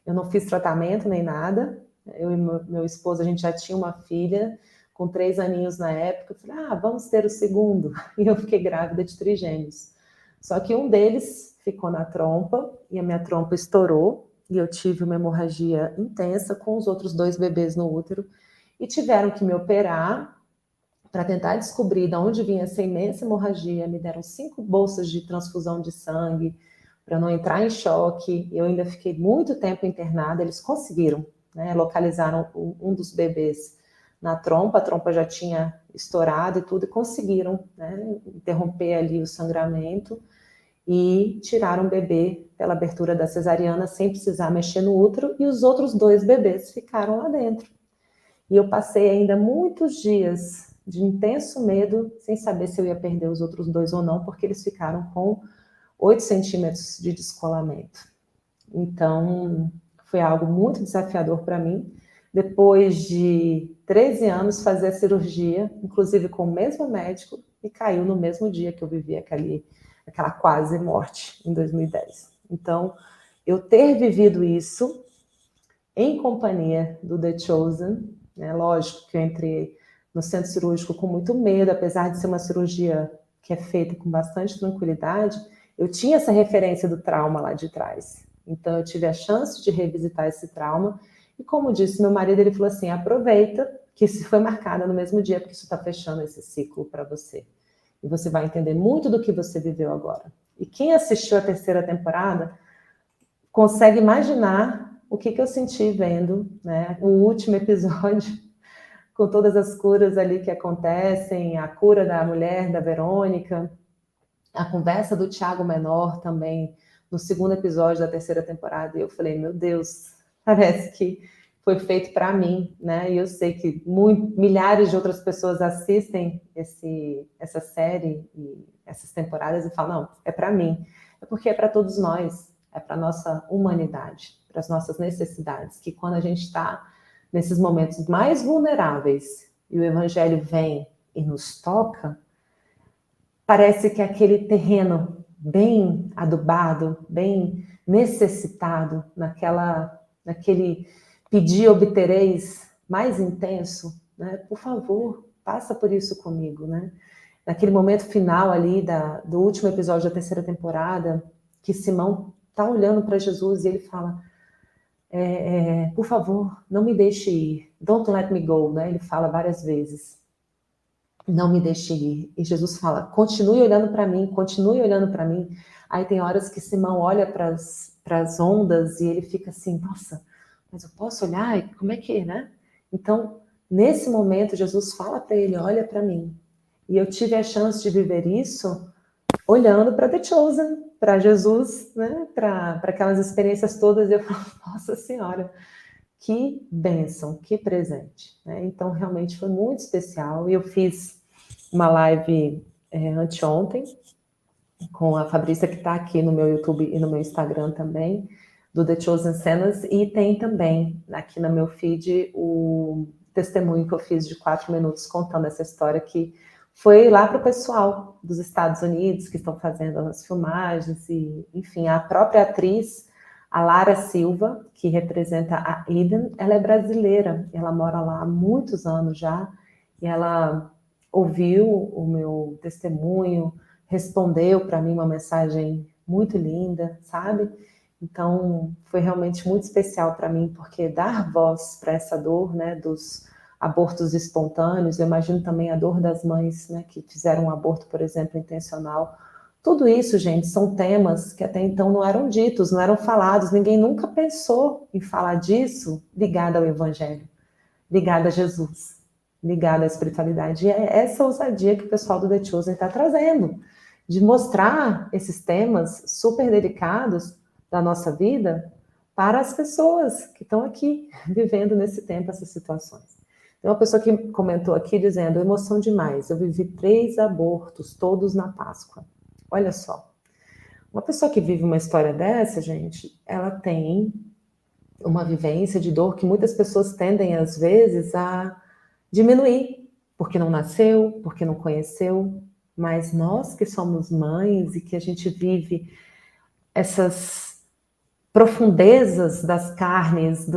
Eu não fiz tratamento nem nada, eu e meu esposo, a gente já tinha uma filha com 3 aninhos na época. Eu falei, vamos ter o segundo. E eu fiquei grávida de trigêmeos. Só que um deles ficou na trompa e a minha trompa estourou e eu tive uma hemorragia intensa com os outros 2 bebês no útero e tiveram que me operar para tentar descobrir de onde vinha essa imensa hemorragia. Me deram 5 bolsas de transfusão de sangue para não entrar em choque. Eu ainda fiquei muito tempo internada. Eles conseguiram, né, localizaram um dos bebês na trompa, a trompa já tinha estourado e tudo, e conseguiram, né, interromper ali o sangramento e tiraram o bebê pela abertura da cesariana sem precisar mexer no útero, e os outros 2 bebês ficaram lá dentro. E eu passei ainda muitos dias de intenso medo, sem saber se eu ia perder os outros 2 ou não, porque eles ficaram com 8 centímetros de descolamento. Então, foi algo muito desafiador para mim. Depois de 13 anos fazer a cirurgia, inclusive com o mesmo médico, e caiu no mesmo dia que eu vivi aquela quase morte em 2010. Então, eu ter vivido isso em companhia do The Chosen, né? Lógico que eu entrei no centro cirúrgico com muito medo, apesar de ser uma cirurgia que é feita com bastante tranquilidade, eu tinha essa referência do trauma lá de trás. Então, eu tive a chance de revisitar esse trauma. E como disse meu marido, ele falou assim, aproveita que se foi marcada no mesmo dia, porque isso está fechando esse ciclo para você. E você vai entender muito do que você viveu agora. E quem assistiu a terceira temporada consegue imaginar o que eu senti vendo, né, o último episódio, com todas as curas ali que acontecem, a cura da mulher, da Verônica, a conversa do Tiago Menor também, no segundo episódio da terceira temporada, e eu falei, meu Deus, parece que foi feito para mim, né? E eu sei que milhares de outras pessoas assistem essa série e essas temporadas e falam, não, é para mim. É porque é para todos nós, é para a nossa humanidade, para as nossas necessidades, que quando a gente está nesses momentos mais vulneráveis e o Evangelho vem e nos toca, parece que aquele terreno bem adubado, bem necessitado, naquele pedir obtereis mais intenso, né? Por favor, passa por isso comigo, né? Naquele momento final ali do último episódio da terceira temporada, que Simão está olhando para Jesus e ele fala, por favor, não me deixe ir, don't let me go, né? Ele fala várias vezes, não me deixe ir. E Jesus fala, continue olhando para mim, continue olhando para mim. Aí tem horas que Simão olha para as ondas e ele fica assim, nossa, mas eu posso olhar? Como é que, né? Então, nesse momento, Jesus fala para ele, olha para mim. E eu tive a chance de viver isso olhando para The Chosen, para Jesus, né? Para aquelas experiências todas. E eu falo, nossa Senhora, que bênção, que presente. Né? Então, realmente foi muito especial. E eu fiz uma live anteontem com a Fabrícia, que está aqui no meu YouTube e no meu Instagram também, do The Chosen Cenas, e tem também aqui no meu feed o testemunho que eu fiz de 4 minutos contando essa história que foi lá para o pessoal dos Estados Unidos que estão fazendo as filmagens e, enfim, a própria atriz, a Lara Silva, que representa a Eden, ela é brasileira, ela mora lá há muitos anos já, e ela ouviu o meu testemunho, respondeu para mim uma mensagem muito linda, sabe? Então, foi realmente muito especial para mim, porque dar voz para essa dor, né, dos abortos espontâneos, eu imagino também a dor das mães, né, que fizeram um aborto, por exemplo, intencional. Tudo isso, gente, são temas que até então não eram ditos, não eram falados, ninguém nunca pensou em falar disso ligado ao Evangelho, ligado a Jesus, ligado à espiritualidade. E é essa ousadia que o pessoal do The Chosen está trazendo, de mostrar esses temas super delicados da nossa vida para as pessoas que estão aqui vivendo nesse tempo essas situações. Tem uma pessoa que comentou aqui dizendo, emoção demais, eu vivi 3 abortos, todos na Páscoa. Olha só, uma pessoa que vive uma história dessa, gente, ela tem uma vivência de dor que muitas pessoas tendem, às vezes, a diminuir, porque não nasceu, porque não conheceu, mas nós que somos mães e que a gente vive essas profundezas das carnes,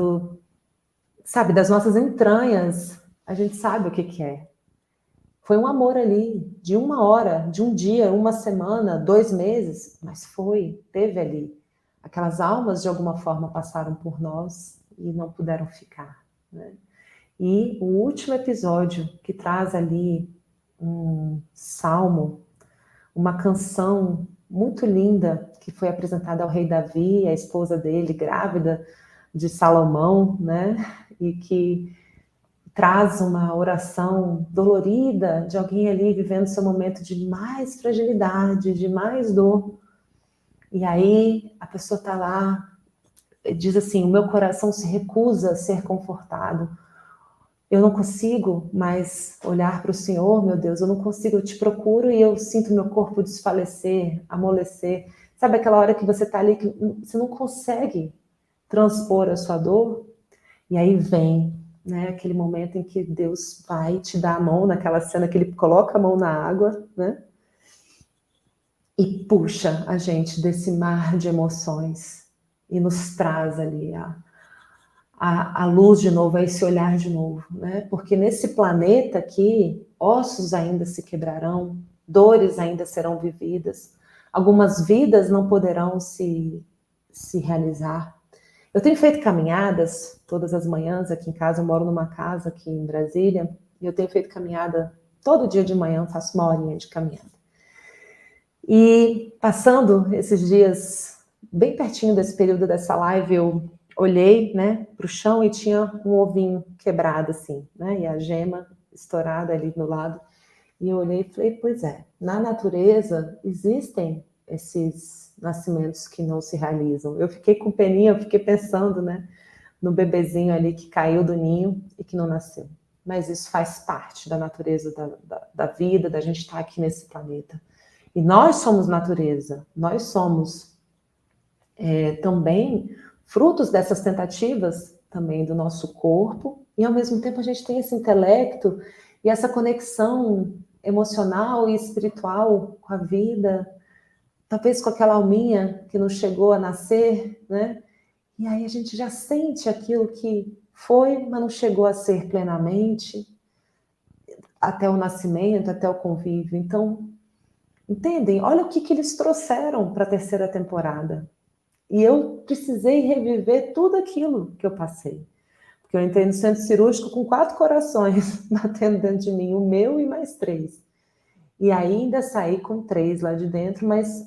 sabe, das nossas entranhas, a gente sabe o que é. Foi um amor ali, de 1 hora, de um dia, 1 semana, 2 meses, mas teve ali. Aquelas almas, de alguma forma, passaram por nós e não puderam ficar, né? E o último episódio, que traz ali um salmo, uma canção muito linda, que foi apresentada ao rei Davi, a esposa dele, grávida de Salomão, né? E que traz uma oração dolorida de alguém ali vivendo seu momento de mais fragilidade, de mais dor. E aí a pessoa está lá, diz assim, o meu coração se recusa a ser confortado. Eu não consigo mais olhar para o Senhor, meu Deus, eu não consigo, eu te procuro e eu sinto meu corpo desfalecer, amolecer. Sabe aquela hora que você está ali, que você não consegue transpor a sua dor? E aí vem, né, aquele momento em que Deus vai te dar a mão, naquela cena que ele coloca a mão na água, né? E puxa a gente desse mar de emoções e nos traz ali a luz de novo, a esse olhar de novo, né? Porque nesse planeta aqui, ossos ainda se quebrarão, dores ainda serão vividas, algumas vidas não poderão se realizar. Eu tenho feito caminhadas todas as manhãs aqui em casa, eu moro numa casa aqui em Brasília, e eu tenho feito caminhada todo dia de manhã, faço 1 horinha de caminhada. E passando esses dias, bem pertinho desse período dessa live, eu olhei, né, para o chão e tinha um ovinho quebrado assim, né, e a gema estourada ali do lado. E eu olhei e falei, pois é, na natureza existem esses nascimentos que não se realizam. Eu fiquei com peninha, eu fiquei pensando, né, no bebezinho ali que caiu do ninho e que não nasceu. Mas isso faz parte da natureza da vida, da gente estar aqui nesse planeta. E nós somos natureza, nós somos também frutos dessas tentativas também do nosso corpo, e ao mesmo tempo a gente tem esse intelecto e essa conexão emocional e espiritual com a vida, talvez com aquela alminha que não chegou a nascer, né? E aí a gente já sente aquilo que foi, mas não chegou a ser plenamente, até o nascimento, até o convívio. Então, entendem? Olha o que eles trouxeram para a terceira temporada. E eu precisei reviver tudo aquilo que eu passei. Porque eu entrei no centro cirúrgico com 4 corações batendo dentro de mim, o meu e mais 3. E ainda saí com 3 lá de dentro, mas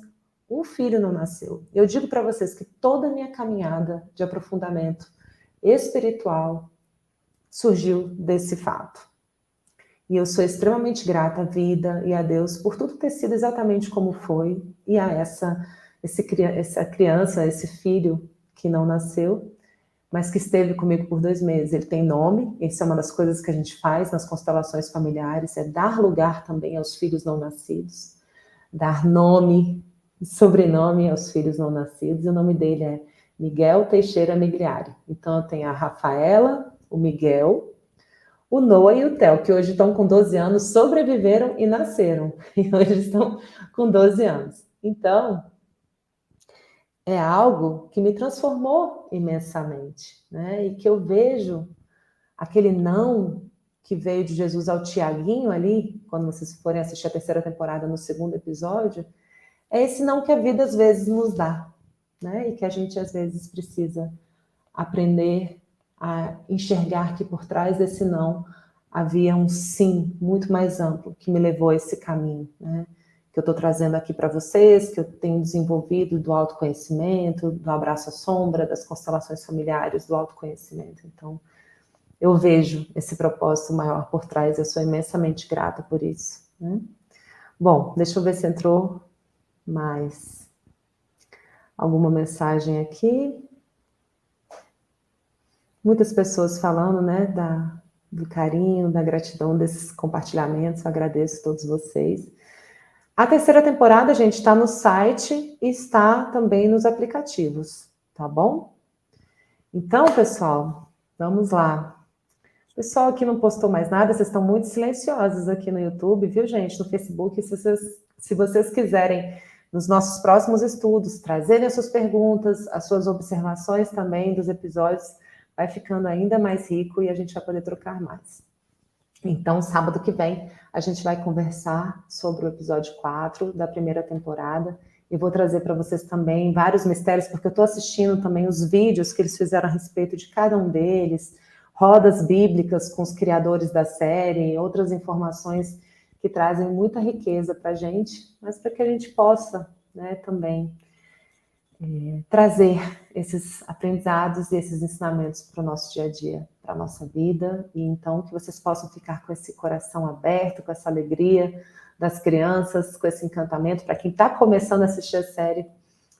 um filho não nasceu. Eu digo para vocês que toda a minha caminhada de aprofundamento espiritual surgiu desse fato. E eu sou extremamente grata à vida e a Deus por tudo ter sido exatamente como foi, e a essa criança, esse filho que não nasceu, mas que esteve comigo por 2 meses. Ele tem nome, isso é uma das coisas que a gente faz nas constelações familiares, é dar lugar também aos filhos não nascidos, dar nome, sobrenome aos filhos não nascidos, e o nome dele é Miguel Teixeira Migliari. Então eu tenho a Rafaela, o Miguel, o Noah e o Theo, que hoje estão com 12 anos, sobreviveram e nasceram, e hoje estão com 12 anos. Então, é algo que me transformou imensamente, né? E que eu vejo aquele não que veio de Jesus ao Tiaguinho ali, quando vocês forem assistir a terceira temporada no segundo episódio, é esse não que a vida às vezes nos dá, né? E que a gente às vezes precisa aprender a enxergar que por trás desse não havia um sim muito mais amplo que me levou a esse caminho, né? Que eu estou trazendo aqui para vocês, que eu tenho desenvolvido do autoconhecimento, do abraço à sombra, das constelações familiares, do autoconhecimento. Então, eu vejo esse propósito maior por trás, eu sou imensamente grata por isso, né? Bom, deixa eu ver se entrou mais alguma mensagem aqui. Muitas pessoas falando, né, do carinho, da gratidão desses compartilhamentos, eu agradeço a todos vocês. A terceira temporada, gente, está no site e está também nos aplicativos, tá bom? Então, pessoal, vamos lá. O pessoal aqui não postou mais nada, vocês estão muito silenciosos aqui no YouTube, viu, gente? No Facebook, se vocês quiserem, nos nossos próximos estudos, trazerem as suas perguntas, as suas observações também dos episódios, vai ficando ainda mais rico e a gente vai poder trocar mais. Então, sábado que vem, a gente vai conversar sobre o episódio 4 da primeira temporada. E vou trazer para vocês também vários mistérios, porque eu estou assistindo também os vídeos que eles fizeram a respeito de cada um deles, rodas bíblicas com os criadores da série, outras informações que trazem muita riqueza para a gente, mas para que a gente possa, né, também trazer esses aprendizados e esses ensinamentos para o nosso dia a dia, para a nossa vida, e então que vocês possam ficar com esse coração aberto, com essa alegria das crianças, com esse encantamento, para quem está começando a assistir a série,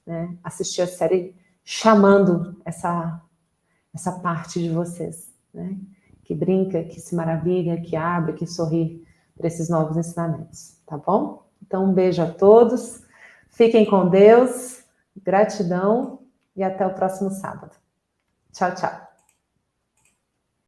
né, assistir a série chamando essa parte de vocês, né, que brinca, que se maravilha, que abre, que sorri para esses novos ensinamentos, tá bom? Então, um beijo a todos, fiquem com Deus, gratidão e até o próximo sábado. Tchau, tchau.